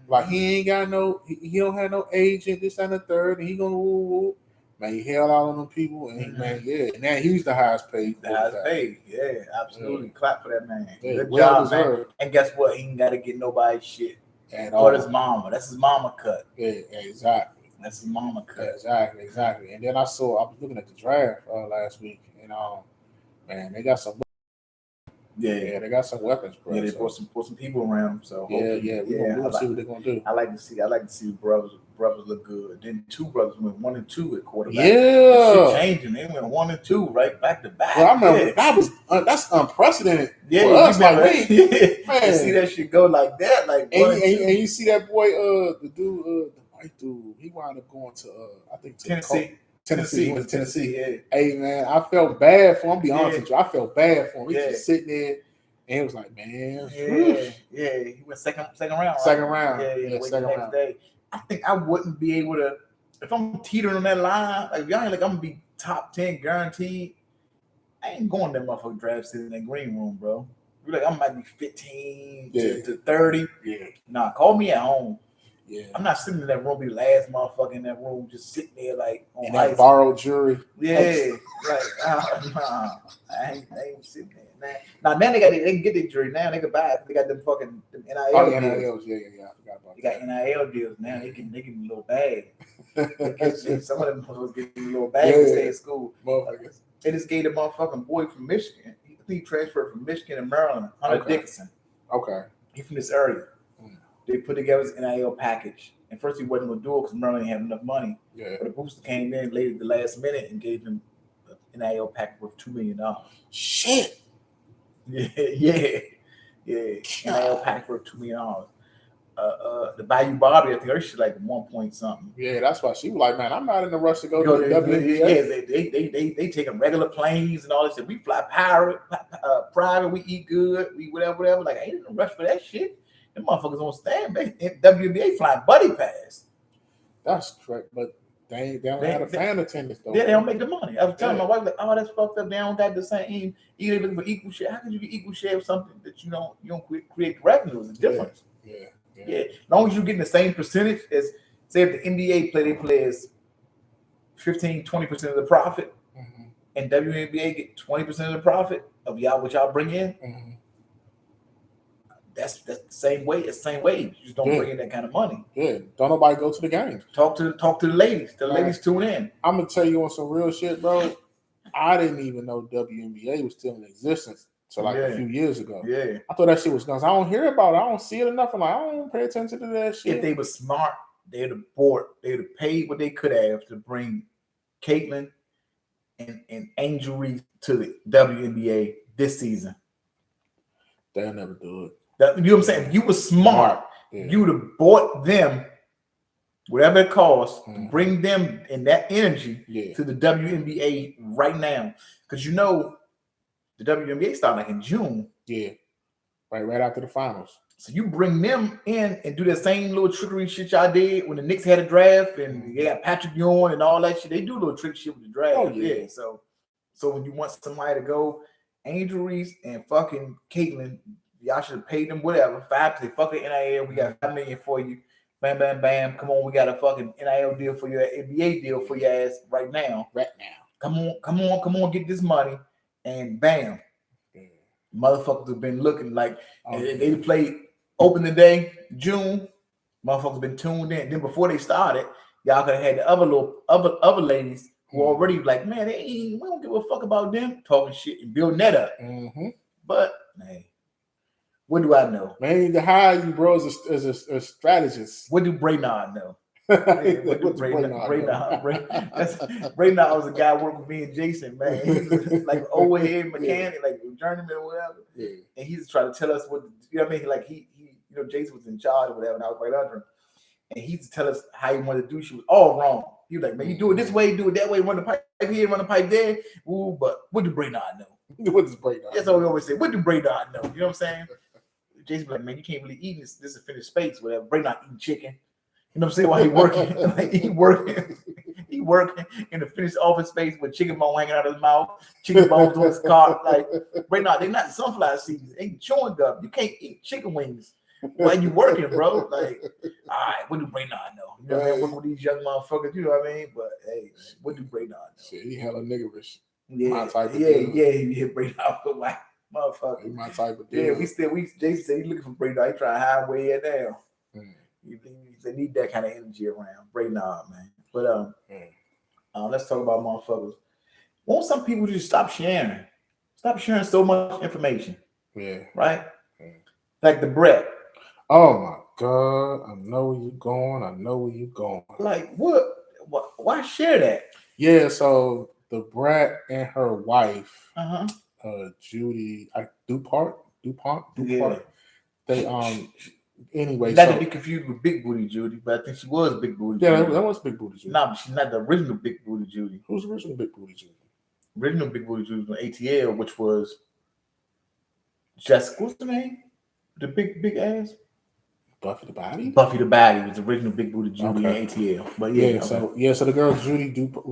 Like he ain't got he don't have no agent, this and the third, and he gonna woo. Man, he held out on them people, and man, yeah, and now he's the highest paid. The highest paid. Yeah, absolutely. Clap for that man. Yeah, Good well job, man. deserved. And guess what? He ain't got to get nobody's shit. And Or his mama. That's his mama cut. Yeah, exactly. That's his mama cut. Exactly. And then I was looking at the draft last week, and man, they got some. Yeah. They got some weapons, bro. Yeah, they so, brought some people around. So yeah, we're gonna see what they're gonna do. I like to see brothers look good. Then two brothers went 1 and 2 at quarterback. Yeah. Shit changing. They went 1 and 2 right back to back. Well, I remember Yeah. that's unprecedented. Yeah, for you us, like remember me. that? Man. To see that shit go like that, like And, 1 and 2. and you see that boy, the dude, the white dude, he wound up going to I think to Tennessee. He went to Tennessee. Yeah. Hey man, I felt bad for him. I'll be honest Yeah. with you, I felt bad for him. He Yeah. just sitting there, and he was like, man, Yeah. He went second round. Right? Second round. Yeah, Yeah, wait second the next round. day. I think I wouldn't be able to if I'm teetering on that line. Like if y'all ain't like I'm gonna be top 10 guaranteed. I ain't going to that motherfucking draft sitting in that green room, bro. You're like I might be 15 to 30. yeah, Nah, call me at home. yeah. I'm not sitting in that room, be the last motherfucker in that room, just sitting there like on And that ice. borrowed jury. Yeah, like nah, I ain't sitting there. Now they can get their jury now. They can buy it. They got them fucking them NIL Oh, deals. NILs. Yeah. I forgot about They got NIL deals now. They can a little bag. that. Some of them motherfuckers get a little bag to stay in school. Motherfuckers. They just gave the motherfucking boy from Michigan. He transferred from Michigan to Maryland. Hunter Okay. Dickinson. Okay. He from this area. Mm. They put together his NIL package. And first he wasn't gonna do it because Maryland didn't have enough money. Yeah. But the booster came in late at the last minute and gave him an NIL package worth $2 million. Shit. Yeah. NIL package worth $2 million. the Bayou Barbie, I think her shit like 1 point something. Yeah, that's why she was like, man, I'm not in the rush to go Go to the WNBA. Yeah, they taking regular planes and all this shit. We fly private, we eat good, we whatever. Like, I ain't in a rush for that shit. Them motherfuckers don't stand back. WNBA flying buddy pass. That's correct, but they don't have a fan attendance though. Yeah, they don't make the money. I was telling my wife, like, oh, that's fucked up. They don't got the same. Even looking for equal share. How could you get equal share of something that you don't create revenue? It's a difference. Yeah. As long as you're getting the same percentage as, say, if the NBA they players 15-20% of the profit, and WNBA get 20% of the profit of what y'all bring in. That's the same way. It's the same way. You just don't bring in that kind of money. Yeah, don't nobody go to the games. Talk to the ladies. The ladies tune in. I'm gonna tell you on some real shit, bro. I didn't even know WNBA was still in existence till like a few years ago. Yeah, I thought that shit was gone. I don't hear about it. I don't see it enough. I'm like, I don't pay attention to that shit. If they were smart, they'd have bought. They'd have paid what they could have to bring Caitlin and Angel Reese to the WNBA this season. They'll never do it. You know what I'm saying? If you were smart, you would have bought them, whatever it costs, to bring them in that energy to the WNBA right now. Because you know the WNBA started like in June. Yeah. Right after the finals. So you bring them in and do that same little trickery shit y'all did when the Knicks had a draft and they got Patrick Ewing and all that shit. They do a little trick shit with the draft. Oh, yeah. So when you want somebody to go, Angel Reese and fucking Caitlin, y'all should have paid them whatever. 5 they fucking NIL. We got $5 million for you. Bam, bam, bam. Come on, we got a fucking NIL deal for your NBA deal for your ass right now. Come on, get this money. And bam. Motherfuckers have been looking like they played opening day, June. Motherfuckers been tuned in. Then before they started, y'all could have had the other ladies who already like, man, we don't give a fuck about them talking shit and building that up. But man, what do I know? Man, to hire you, bro, as a strategist. What do Braynard know? What do Braynard? Braynard was a guy working with me and Jason, man. He's like overhead mechanic, like journeyman or whatever. Yeah. And he's trying to tell us what, you know what I mean? Like he Jason was in charge or whatever, and I was right under him. And he used to tell us how he wanted to do. She was all wrong. He was like, man, you do it this way, do it that way, run the pipe here, run the pipe there. Ooh, but what do Braynard know? What does Braynard? That's what we always say. What do Braynard know? You know what I'm saying? Jason was like, man, you can't really eat this. This is finished space, whatever. Braynard eating chicken. You know what I'm saying? While he working, like he working in the finished office space with chicken bone hanging out of his mouth, chicken bones on his car. Like Braynard, they're not sunflower seeds. They ain't chewing gum. You can't eat chicken wings while you working, bro. Like, all right, what do Braynard know? You know what I mean? Working with these young motherfuckers, you know what I mean? But hey, what do Braynard know? Shit, he hella niggerish. Yeah, my type of Braynard, like motherfucker. He my type of dude. Yeah, Jason said he's looking for Braynard. He trying to hide where he at now. They need that kind of energy around Braynard, man. But let's talk about motherfuckers. Won't some people just stop sharing? Stop sharing so much information. Yeah. Right? Like the Brett. Oh my God. I know where you're going. Like what? Why share that? Yeah, so the Brat and her wife, Judy DuPont. Yeah. They anyway. Not to be confused with Big Booty Judy, but I think she was Big Booty Judy. Yeah, that was Big Booty Judy. No, but she's not the original Big Booty Judy. Who's the original Big Booty Judy? Original Big Booty Judy was on ATL, which was Jessica. What's the name? The big ass? Buffy the Body? Buffy the Body was the original Big Booty Judy in ATL. But so the girl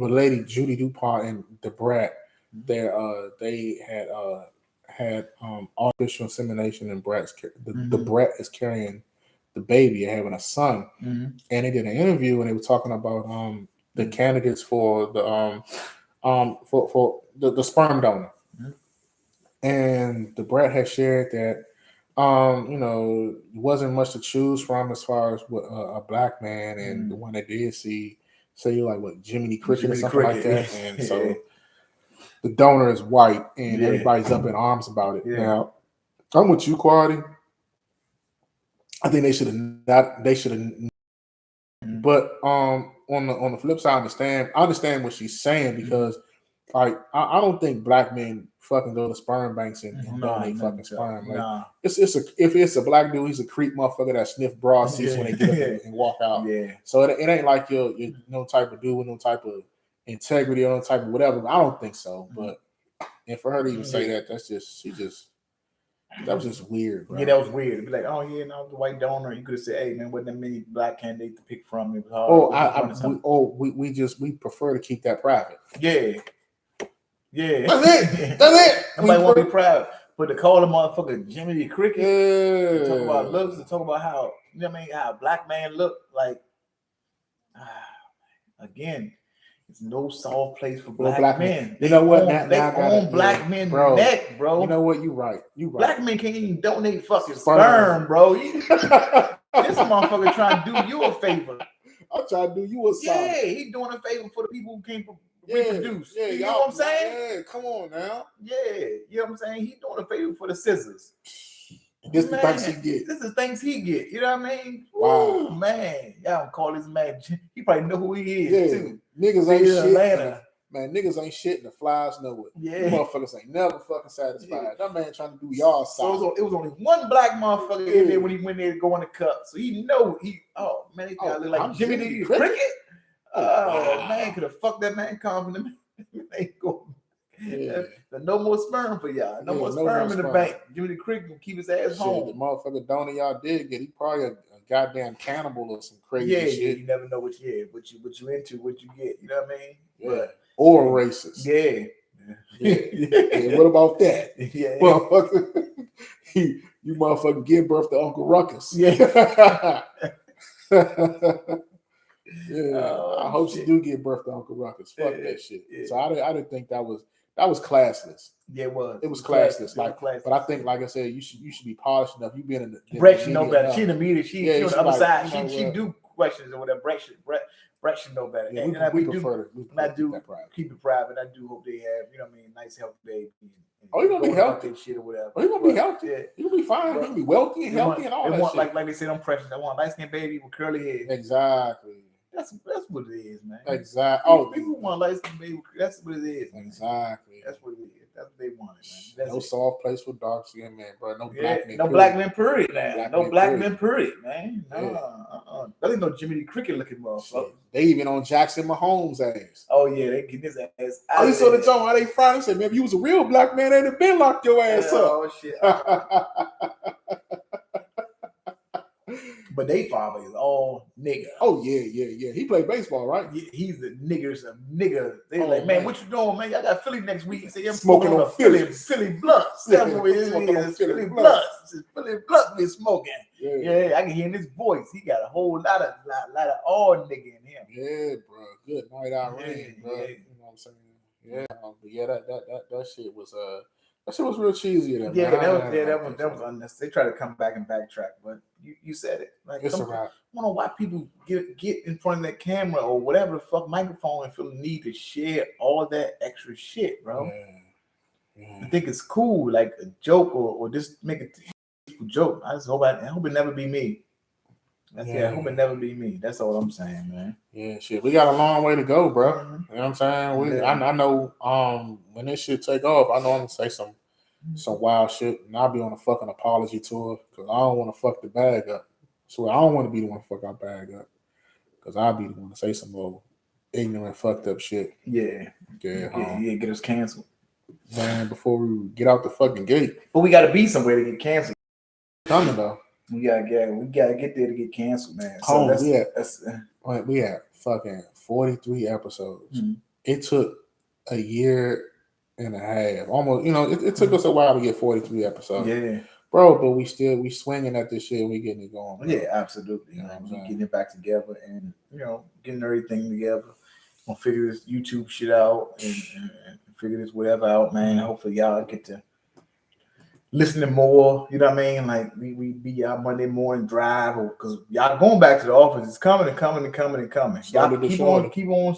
lady Judy DuPont and the Brat, they had artificial insemination, and the Brat is carrying the baby and having a son. And they did an interview and they were talking about the candidates for the for the sperm donor. And the Brat had shared that wasn't much to choose from as far as what a black man, and the one that did say like what Jiminy Cricket or something like that. And so the donor is white, and everybody's up in arms about it. Now, I'm with you, Quality. I think they should have. But on the flip side, I understand what she's saying, because Like I don't think black men fucking go to sperm banks and donate fucking sperm. Like if it's a black dude, he's a creep motherfucker that sniff bra seats when they get up and walk out. Yeah. So it ain't like you're no type of dude with no type of integrity or no type of whatever. I don't think so. But and for her to even say that, that was just weird, bro. Yeah, that was weird. It'd be like, oh yeah, no, the white donor. You could have said, hey man, wasn't that many black candidates to pick from? It was hard. We prefer to keep that private. Yeah. Yeah. That's it. That's it. Nobody want to be proud. But to call the motherfucker Jimmy the Cricket, Yeah. talk about looks, to talk about how, you know what I mean, how a black man look like, again, it's no soft place for black men. You know what? They own black men's neck, bro. You know what? You right. Black men can't even donate fucking sperm, bro. This motherfucker trying to do you a favor. I'm trying to do you a solid. Yeah, he doing a favor for the people who can't reproduce. Yeah, you know what I'm saying? Yeah, come on now. Yeah, you know what I'm saying? He doing a favor for the scissors. This the things he get. This is things he get. You know what I mean? Wow, ooh, man. Y'all don't call this man. He probably know who he is too. Niggas ain't shit. Atlanta. Man, niggas ain't shit and the flies know it. Yeah. You motherfuckers ain't never fucking satisfied. Yeah. That man trying to do y'all side. So it was only one black motherfucker in there when he went there to go in the cup. So he know oh man, they look like Jimmy the Cricket. Oh man, could have fucked that man confident. Yeah. No more sperm for y'all. No more sperm in the bank. Jimmy the Cricket can keep his ass home. The motherfucker donor y'all did get. He probably a goddamn cannibal or some crazy shit. Yeah, you never know what you into, what you get. You know what I mean? Yeah. But, or racist. Yeah. Yeah. What about that? Yeah. Motherfucker, you motherfucker give birth to Uncle Ruckus. Yeah. I hope she do give birth to Uncle Ruckus. Fuck that shit. Yeah. So I didn't think that was classless. Yeah, it was. It was classless. But I think, like I said, you should be polished enough. You been in the Brett should know better. She in the media. She on the other side. She do questions or whatever. Brett should know better. Yeah, we prefer to keep it private. I do hope they have, you know what I mean, nice healthy baby. He's gonna be healthy. Shit or whatever. He's gonna be healthy. Yeah. He's gonna be fine. He's gonna be wealthy and healthy and all that shit. Like they said, I'm precious. I want a light skinned baby with curly hair. Exactly. That's what it is, man. Exactly. Oh, people want light skinned baby. That's what it is. Man. Exactly. That's what it is. That's what they wanted, man. No soft place for dark skinned man, bro. No black men. No black men period now. No black men period, man. That ain't no Jimmy the Cricket looking motherfucker. They even on Jackson Mahomes' ass. Oh yeah, they get his ass out. Oh, you saw the talk how they fried. They said, man, if you was a real black man, they'd have been locked your ass up. Oh shit. But they father is all nigga. Oh yeah. He played baseball, right? Yeah, he's the nigger. They like, man, what you doing, man? Y'all got Philly next week. He said, I'm smoking on Philly blunts. That's what it is. Philly blunts. Philly blunts be smoking. Yeah, I can hear in his voice. He got a whole lot of all nigga in him. Yeah, bro. Good night, Irene, bro. Yeah. You know what I'm saying? Yeah, but yeah, that shit was that shit was real cheesy. That was unnecessary. They try to come back and backtrack, but you said it. Like, it's alright. I don't know why people get in front of that camera or whatever the fuck microphone and feel the need to share all of that extra shit, bro. Yeah. I think it's cool, like a joke or just make it a joke. I hope it never be me. I hope it never be me. That's all I'm saying, man. Yeah, shit. We got a long way to go, bro. Mm-hmm. You know what I'm saying? I know when this shit take off, I know I'm gonna say some wild shit, and I'll be on a fucking apology tour because I don't want to fuck the bag up. So I don't want to be the one to fuck our bag up because I'll be the one to say some more ignorant, fucked up shit. Yeah. Get us canceled, man. Before we get out the fucking gate, but we got to be somewhere to get canceled. Coming though. We gotta get there to get canceled, man. So we had fucking 43 episodes. Mm-hmm. It took a year and a half, almost. You know, it took us a while to get 43 episodes. Yeah, bro. But we swinging at this shit. And we getting it going. Bro. Yeah, absolutely. You know, we getting it back together, and getting everything together. Gonna figure this YouTube shit out and figure this whatever out, man. Hopefully, y'all get to listening more, you know what I mean? Like we be out Monday morning drive, because y'all going back to the office. It's coming and coming and coming and coming. Y'all keep on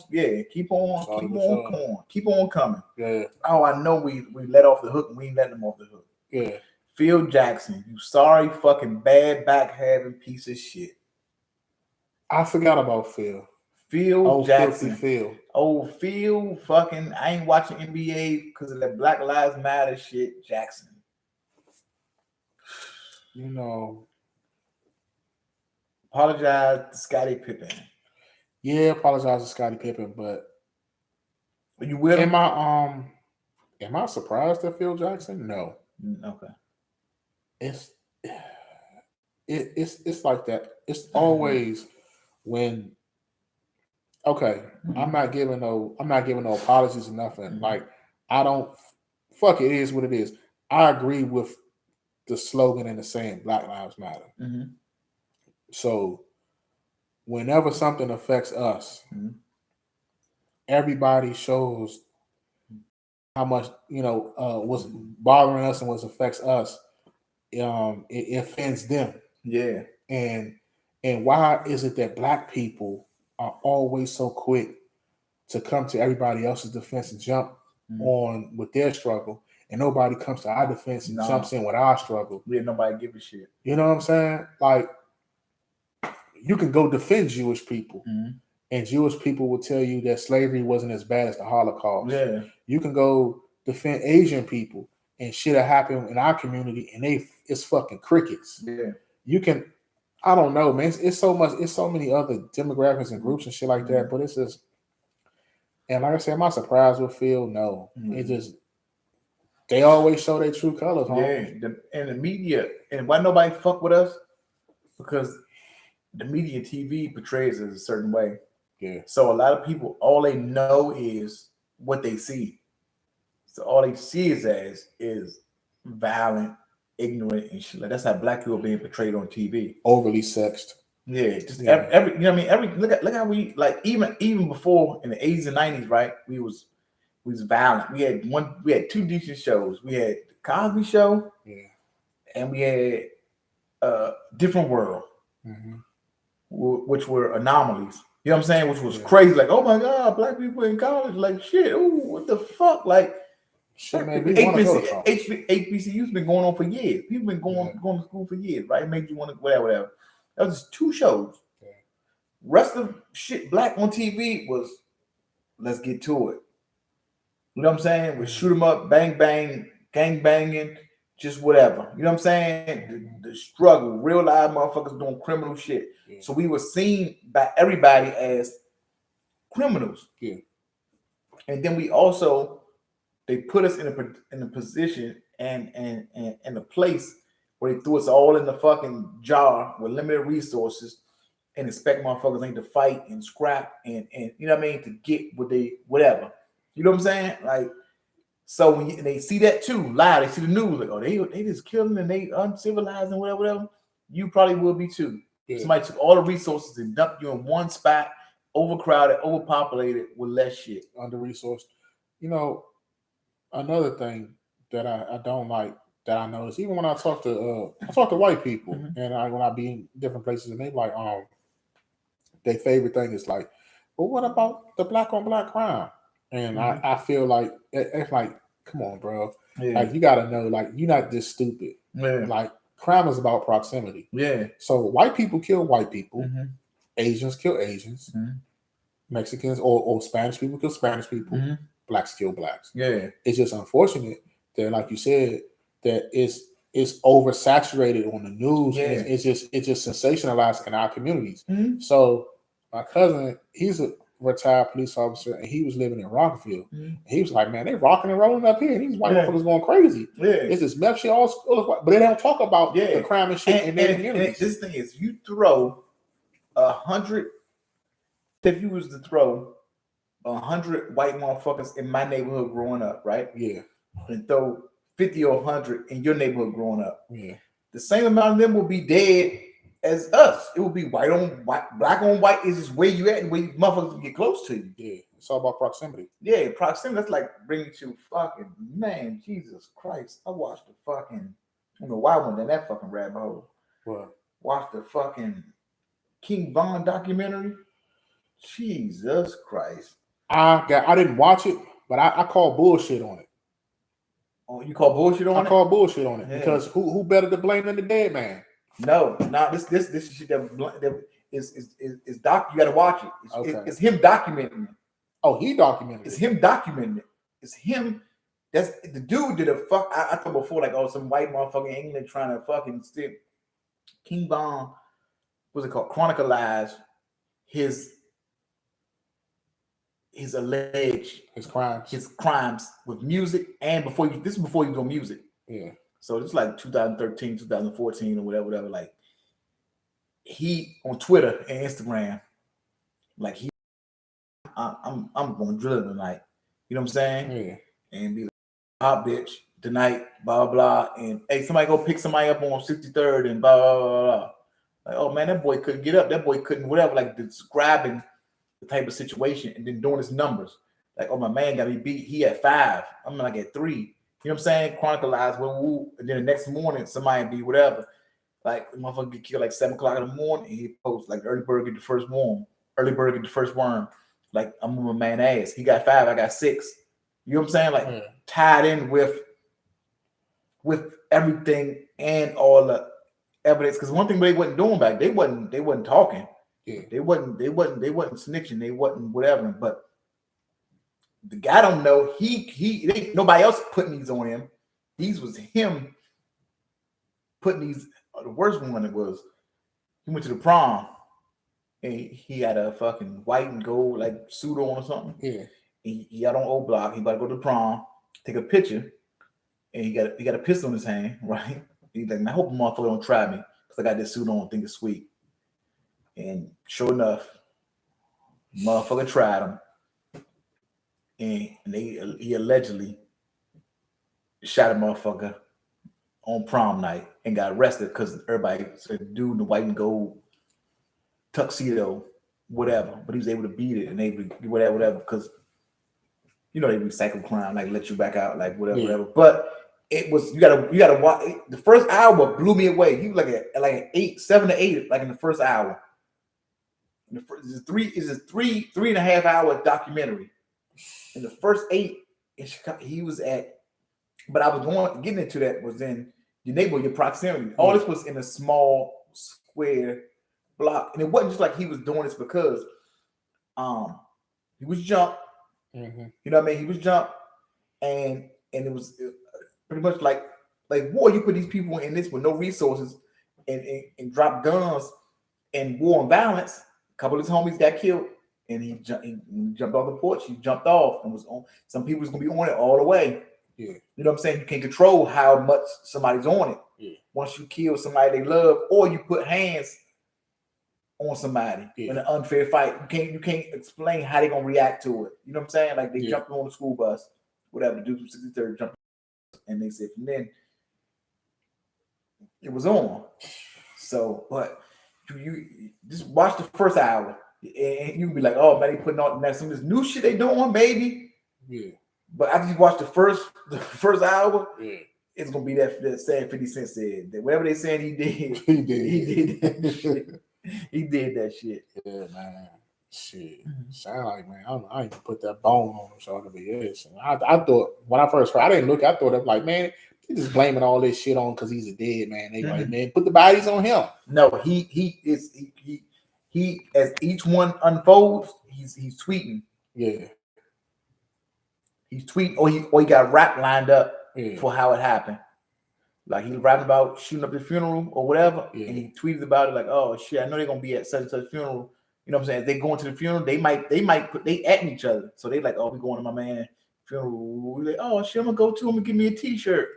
coming. Yeah. Oh, I know we let off the hook and we ain't letting them off the hook. Yeah. Phil Jackson, you sorry fucking bad back having piece of shit. I forgot about Phil. Phil Jackson. Phil. Phil fucking, I ain't watching NBA because of that Black Lives Matter shit, Jackson. You know. Apologize to Scottie Pippen. Yeah, apologize to Scottie Pippen, but Are you with him? Am I surprised at Phil Jackson? No. Okay. It's like that. It's always when I'm not giving no apologies or nothing. Like I don't fuck it is what it is. I agree with the slogan and the saying Black Lives Matter. So whenever something affects us, everybody shows how much what's bothering us and what affects us. It offends them. Yeah. And why is it that Black people are always so quick to come to everybody else's defense and jump on with their struggle, and nobody comes to our defense and jumps in with our struggle? Yeah, nobody give a shit. You know what I'm saying? Like, you can go defend Jewish people, and Jewish people will tell you that slavery wasn't as bad as the Holocaust. Yeah. You can go defend Asian people, and shit will happen in our community, and it's fucking crickets. Yeah. You can, I don't know, man. It's so many other demographics and groups and shit like that. But it's just, and like I said, am I surprised with Phil? No. It just, they always show their true colors. Yeah. And the media, and why nobody fuck with us? Because the media TV portrays us a certain way. Yeah. So a lot of people, all they know is what they see. So all they see is violent, ignorant, and shit. Like, that's how Black people are being portrayed on TV. Overly sexed. Yeah, just every you know what I mean. Look how we, like, even before in the 80s and 90s, right? We was violent. We had two decent shows. We had the Cosby Show, and we had Different World, which were anomalies. You know what I'm saying? Which was crazy. Like, oh my God, Black people in college, like shit. Ooh, what the fuck? Like, shit, man, HBCU's been going on for years. People been going to school for years, right? It made you want to whatever. That was just two shows. Yeah. Rest of shit Black on TV was, let's get to it. You know what I'm saying? We shoot 'em up, bang bang, gang banging, just whatever. You know what I'm saying? The struggle, real live motherfuckers doing criminal shit. Yeah. So we were seen by everybody as criminals. Yeah. And then we also, they put us in a position and a place where they threw us all in the fucking jar with limited resources and expect motherfuckers ain't to fight and scrap and you know what I mean, to get what they whatever. You know what I'm saying? Like, so when they see that too live, they see the news like, oh, they just killing and they uncivilized and whatever. You probably will be too. Yeah. Somebody took all the resources and dumped you in one spot, overcrowded, overpopulated with less shit, under-resourced. You know, another thing that I don't like that I notice, even when I talk to white people, and when I be in different places, and they like their favorite thing is like, well, what about the black on black crime? And I feel like it's like, come on, bro. Yeah. Like, you gotta know, like, you're not this stupid. Yeah. Like, crime is about proximity. Yeah. So white people kill white people, Asians kill Asians, Mexicans or Spanish people kill Spanish people, blacks kill blacks. Yeah. It's just unfortunate that, like you said, that it's oversaturated on the news. Yeah. And it's just sensationalized in our communities. So my cousin, he's a retired police officer, and he was living in Rockville. He was like, man, they rocking and rolling up here, and these white motherfuckers going crazy. Yeah. It's this meth shit, but they don't talk about the crime and shit in their communities. This thing is, you throw 100, if you was to throw 100 white motherfuckers in my neighborhood growing up, right? Yeah. And throw 50 or 100 in your neighborhood growing up. Yeah. The same amount of them will be dead as us. It will be white on white, black on white. Is just where you at and where you motherfuckers can get close to you. Yeah. It's all about proximity. Yeah, proximity. That's like bringing you fucking, man, Jesus Christ. I watched the fucking, I don't know why I went down that fucking rabbit hole. What? Watched the fucking King Von documentary. Jesus Christ. I didn't watch it, but I call bullshit on it. Oh, you call bullshit on it? I call bullshit on it because who better to blame than the dead man? No, this is shit that is doc. You got to watch it. It's him documenting it. Oh, he documented It's it. him documenting it. It's him. That's the dude did a fuck. I thought before, like, oh, some white motherfucker in England trying to fucking steal. King Von, what's it called? Chronicleize his alleged crimes with music, and this is before he was on music. Yeah. So it's like 2013, 2014, or whatever. Like, he on Twitter and Instagram, like, I'm going to drill him tonight. You know what I'm saying? Yeah. And be like, hot bitch tonight, blah blah, and hey, somebody go pick somebody up on 63rd and blah blah blah. Like, oh man, that boy couldn't get up. That boy couldn't whatever. Like, describing the type of situation and then doing his numbers. Like, oh, my man got me beat. He at 5. I'm like at 3. You know what I'm saying? Chronicleize, woo, and then the next morning somebody be whatever. Like, the motherfucker get killed like 7 o'clock in the morning, and he posts like early bird get the first worm. Early bird get the first worm. Like, I'm on my man ass. He got 5, I got 6. You know what I'm saying? Like, tied in with everything and all the evidence. Because one thing they wasn't doing back, they wasn't talking. Yeah. They wasn't snitching. They wasn't whatever. But the guy don't know. He nobody else putting these on him. These was him putting these. The worst one it was. He went to the prom and he had a fucking white and gold like suit on or something. Yeah. He got on O Block. He about to go to the prom, take a picture, and he got a pistol in his hand, right? He's like, I hope a motherfucker don't try me because I got this suit on, think it's sweet. And sure enough, motherfucker tried him, and he allegedly shot a motherfucker on prom night and got arrested because everybody said dude in the white and gold tuxedo, whatever. But he was able to beat it and able to do whatever because you know they recycle crime, like let you back out, like whatever. But it was you gotta watch. The first hour blew me away. He was like an 8, 7 to 8, like in the first hour. It's a 3.5 hour documentary. In the first 8 in Chicago, he was at. But I was getting into that was in your neighborhood, your proximity. All this was in a small square block, and it wasn't just like he was doing this because he was jumped. Mm-hmm. You know what I mean? He was jumped, and it was pretty much like war. You put these people in this with no resources and drop guns and war and violence. A couple of his homies got killed, and he jumped off the porch. He jumped off and was on. Some people was gonna be on it all the way. Yeah. You know what I'm saying? You can't control how much somebody's on it. Yeah. Once you kill somebody they love, or you put hands on somebody in an unfair fight, you can't explain how they're gonna react to it. You know what I'm saying? Like they jumped on the school bus, whatever, the dude from 63rd jumped, and they said from then it was on. So, but you just watch the first hour, and you be like, "Oh man, they putting on some of this new shit they doing, baby." Yeah. But after you watch the first hour, it's gonna be that sad 50 Cent said that whatever they saying he did, he did that shit. He did that shit. Yeah, man. Shit. Sound like, man, I ain't put that bone on him, so to be yes. I thought when I first heard, I didn't look. I thought like, man, he just blaming all this shit on because he's a dead man. They like, man, put the bodies on him. No, he as each one unfolds, he's tweeting. Yeah. He's tweeting, or he got rap lined up for how it happened. Like he rapping about shooting up the funeral or whatever, and he tweeted about it like, "Oh shit, I know they're gonna be at such and such funeral." You know what I'm saying? If they going to the funeral, they at each other, so they like, "Oh, we going to my man funeral." We like, "Oh shit, I'm gonna go to him and give me a T-shirt."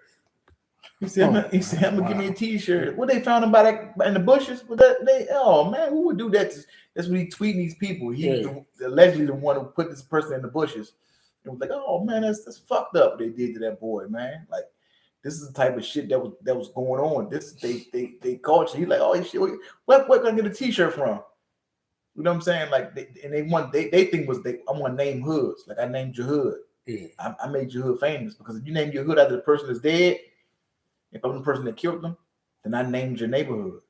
He said, "I'm gonna give me a T-shirt." What they found about that in the bushes? Oh man, who would do that? That's what he tweeting these people. He's allegedly the one who put this person in the bushes. It was like, oh man, that's fucked up. They did to that boy, man. Like, this is the type of shit that was going on. This they culture. He's like, oh shit, what can I get a T-shirt from? You know what I'm saying? Like, they think was I want to name hoods. Like I named your hood. Yeah. I made your hood famous because if you name your hood after the person that's dead, if I'm the person that killed them, then I named your neighborhood.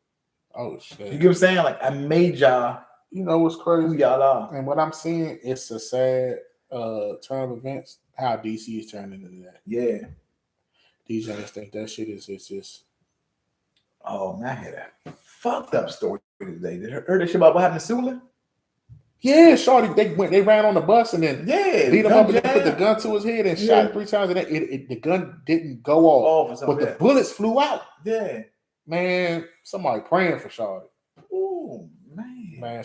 Oh shit. You get what I'm saying? Like I made y'all. You know what's crazy? Who y'all are. And what I'm seeing, it's a sad turn of events. How DC is turning into that. Yeah. These youngsters think that shit is just. Oh man, I had a fucked up story They heard that shit about what happened to Sula? Yeah, shorty, they ran on the bus and then Yeah, beat him up and then jam. put the gun to his head and Yeah. shot it 3 times, and the gun didn't go off, or but something. the bullets flew out. Yeah. Man, somebody praying for shorty. Ooh, man. Man,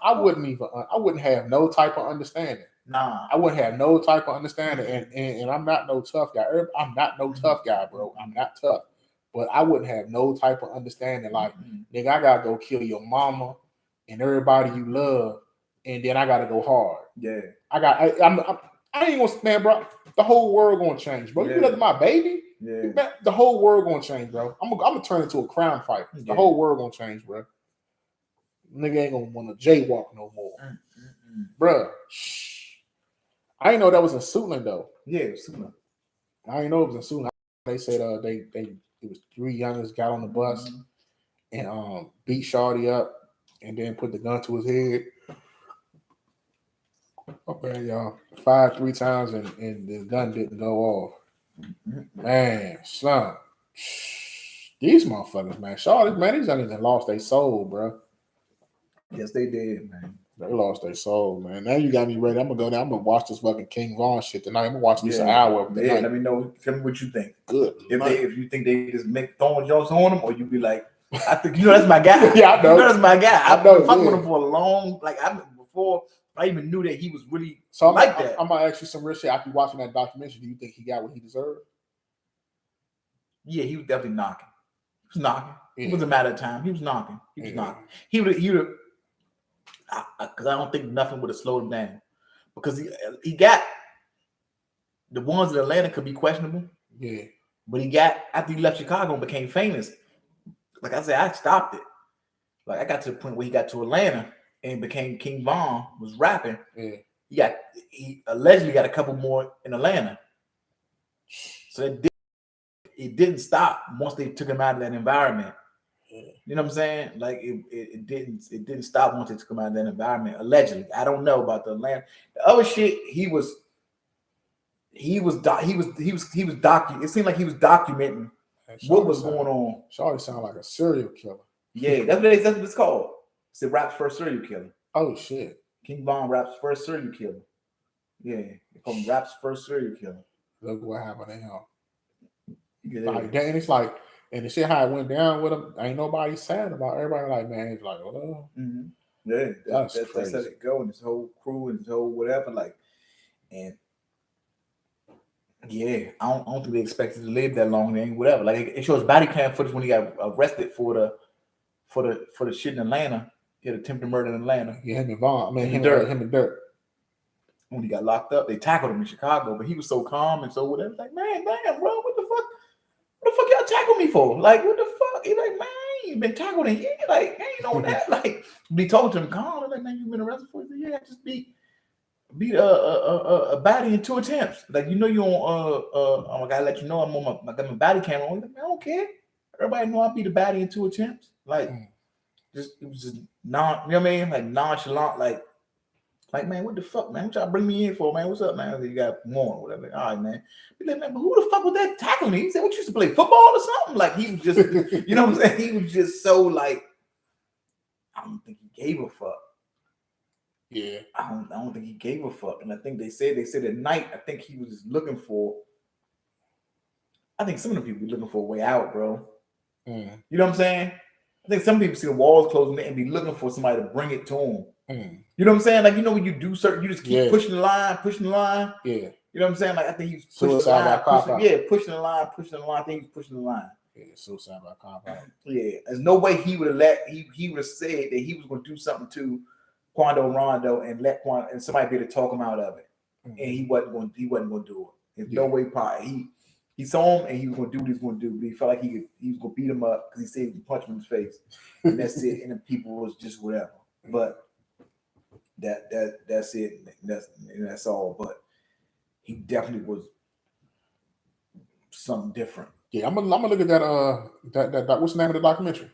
I wouldn't have no type of understanding. Nah. I wouldn't have no type of understanding, and I'm not no tough guy. I'm not no tough guy, bro. I'm not tough, but I wouldn't have no type of understanding. Like, nigga, I gotta go kill your mama and everybody you love, and then I gotta go hard. Yeah. I ain't gonna stand, bro. The whole world gonna change, bro. You look at my baby, Yeah. man, the whole world gonna change, bro. I'm gonna turn into a crime fighter. The whole world gonna change, bro. Nigga ain't gonna want to jaywalk no more, bro. Shh. I didn't know that was in Suitland though. Yeah, it was Suitland. I didn't know it was in Suitland. They said it was 3 youngers got on the bus and beat shorty up and then put the gun to his head. Okay, y'all. Fired 3 times and the gun didn't go off. Man, son. These motherfuckers, man. Shorty, man, these youngers lost their soul, bro. Yes, they did, man. They lost their soul, man. Now you got me ready. I'm gonna go down. I'm gonna watch this fucking King Von shit tonight. I'm gonna watch this an hour. Yeah, let me know. Tell me what you think. Good. If you think they just make throwing jokes on him, or you be like, I think that's my guy. Yeah, I know. You know that's my guy. I've know, been fucking with him for a long. Before I even knew that he was really that. I'm gonna ask you some real shit. After watching that documentary, do you think he got what he deserved? Yeah, he was definitely knocking. He was knocking. Yeah. It was a matter of time. He was knocking. He was knocking. He would. Because I don't think nothing would have slowed him down. Because he got the ones in Atlanta could be questionable. Yeah. But he got, after he left Chicago and became famous, like I said, I stopped it. Like I got to the point where he got to Atlanta and became King Von, was rapping. Yeah. He allegedly got a couple more in Atlanta. So it didn't stop once they took him out of that environment. You know what I'm saying? Like it didn't stop once they took him out of that environment. Allegedly, I don't know about the Atlanta. The other shit, he was documenting. It seemed like he was documenting what was going on. Shorty sound like a serial killer. Yeah, that's what it's called. It's the rap's first serial killer. Oh shit. King Von rap's first serial killer. Yeah, they call him rap's first serial killer. Look what happened to him. Yeah. Like that, and it's like, and the shit how it went down with him, ain't nobody sad about. Everybody like, man, it's like, oh, yeah, that's let crazy. it go, and his whole crew and his whole whatever, like, and yeah, I don't think they expected to live that long. Then whatever, like it shows body cam footage when he got arrested for the shit in Atlanta. He had attempted murder in Atlanta. Yeah, him and Von. I mean, him and Dirt. When he got locked up, they tackled him in Chicago, but he was so calm and so whatever. Like, man, damn, bro, what the fuck? What the fuck y'all tackle me for? Like, what the fuck? He's like, man, you been tackled in here. Like, ain't know that. Like, be talking to him calm. Like, man, you been arrested for it? Yeah, I just beat a baddie in 2 attempts. Like, you know, you on I gotta let you know I'm on my body camera on. Like, man, I don't care. Everybody know I beat a baddie in 2 attempts. Like, it was just you know what I mean? Like nonchalant, like, man, what the fuck, man? What y'all bring me in for, man? What's up, man? You got more or whatever. All right, man. Be like, man, but who the fuck was that tackling me? He said, what, you used to play football or something? Like, he was just, you know what I'm saying? He was just so like, I don't think he gave a fuck. Yeah. I don't think he gave a fuck. And I think they said at night, I think he was just looking for, I think some of the people be looking for a way out, bro. You know what I'm saying? I think some people see the walls closing and be looking for somebody to bring it to them. You know what I'm saying? Like, you know, when you do certain, you just keep pushing the line. Yeah. You know what I'm saying? Like, I think he's pushing Suicide the line. by cop out. Pushing the line. I think he's pushing the line. Yeah, suicide by cop out. Yeah. There's no way he would have he would have said that he was going to do something to Quando Rondo and let Quando and somebody be able to talk him out of it. And he wasn't going to do it. There's no way he saw him and he was going to do what he was going to do, but he felt like he was going to beat him up because he said he could punch him in his face. And that's it. And the people was just whatever. But that's it. That's all. But he definitely was something different. Yeah, I'm gonna look at that. What's the name of the documentary?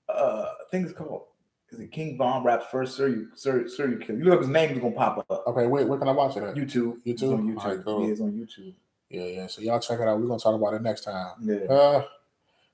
I think it's called. Is it King Von rap's first serial killer? You look up his name, it's gonna pop up. Okay, where can I watch it at? YouTube. It's on YouTube. All right, cool. Yeah, it's on YouTube. Yeah. So y'all check it out. We're gonna talk about it next time. Yeah.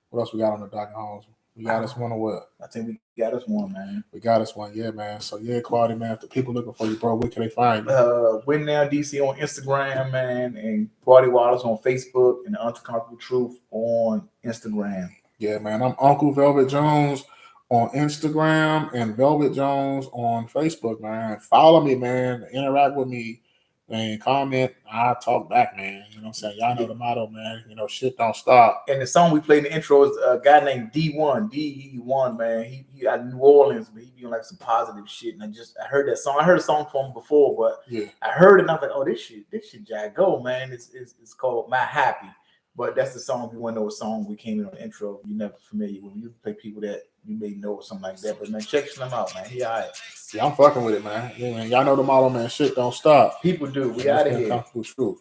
What else we got on the docket, Holmes? We got this one or what? I think we Got us one, man. We got us one, yeah, man. So yeah, Quality, man. If the people looking for you, bro, where can they find you? Win Now DC on Instagram, man, and Quality Wallace on Facebook, and Uncomfortable Truth on Instagram. Yeah, man. I'm Uncle Velvet Jones on Instagram and Velvet Jones on Facebook, man. Follow me, man. Interact with me, man. Comment. I'll talk back, man. You know what I'm saying? Y'all know the motto, man. You know, shit don't stop. And the song we played in the intro is a guy named D1, DE1, man. He out of New Orleans, but he doing like some positive shit. And I heard that song. I heard a song from him before, but Yeah. I heard it and I was like, oh, this shit jack go, man. It's called My Happy. But that's the song. If you want to know what song we came in on the intro, you're never familiar with. You play people that you may know or something like that. But man, check them out, man. He all right. Yeah, I'm fucking with it, man. Yeah, man. Y'all know the motto, man. Shit don't stop. People do. We That's out of been here. Uncomfortable Truth.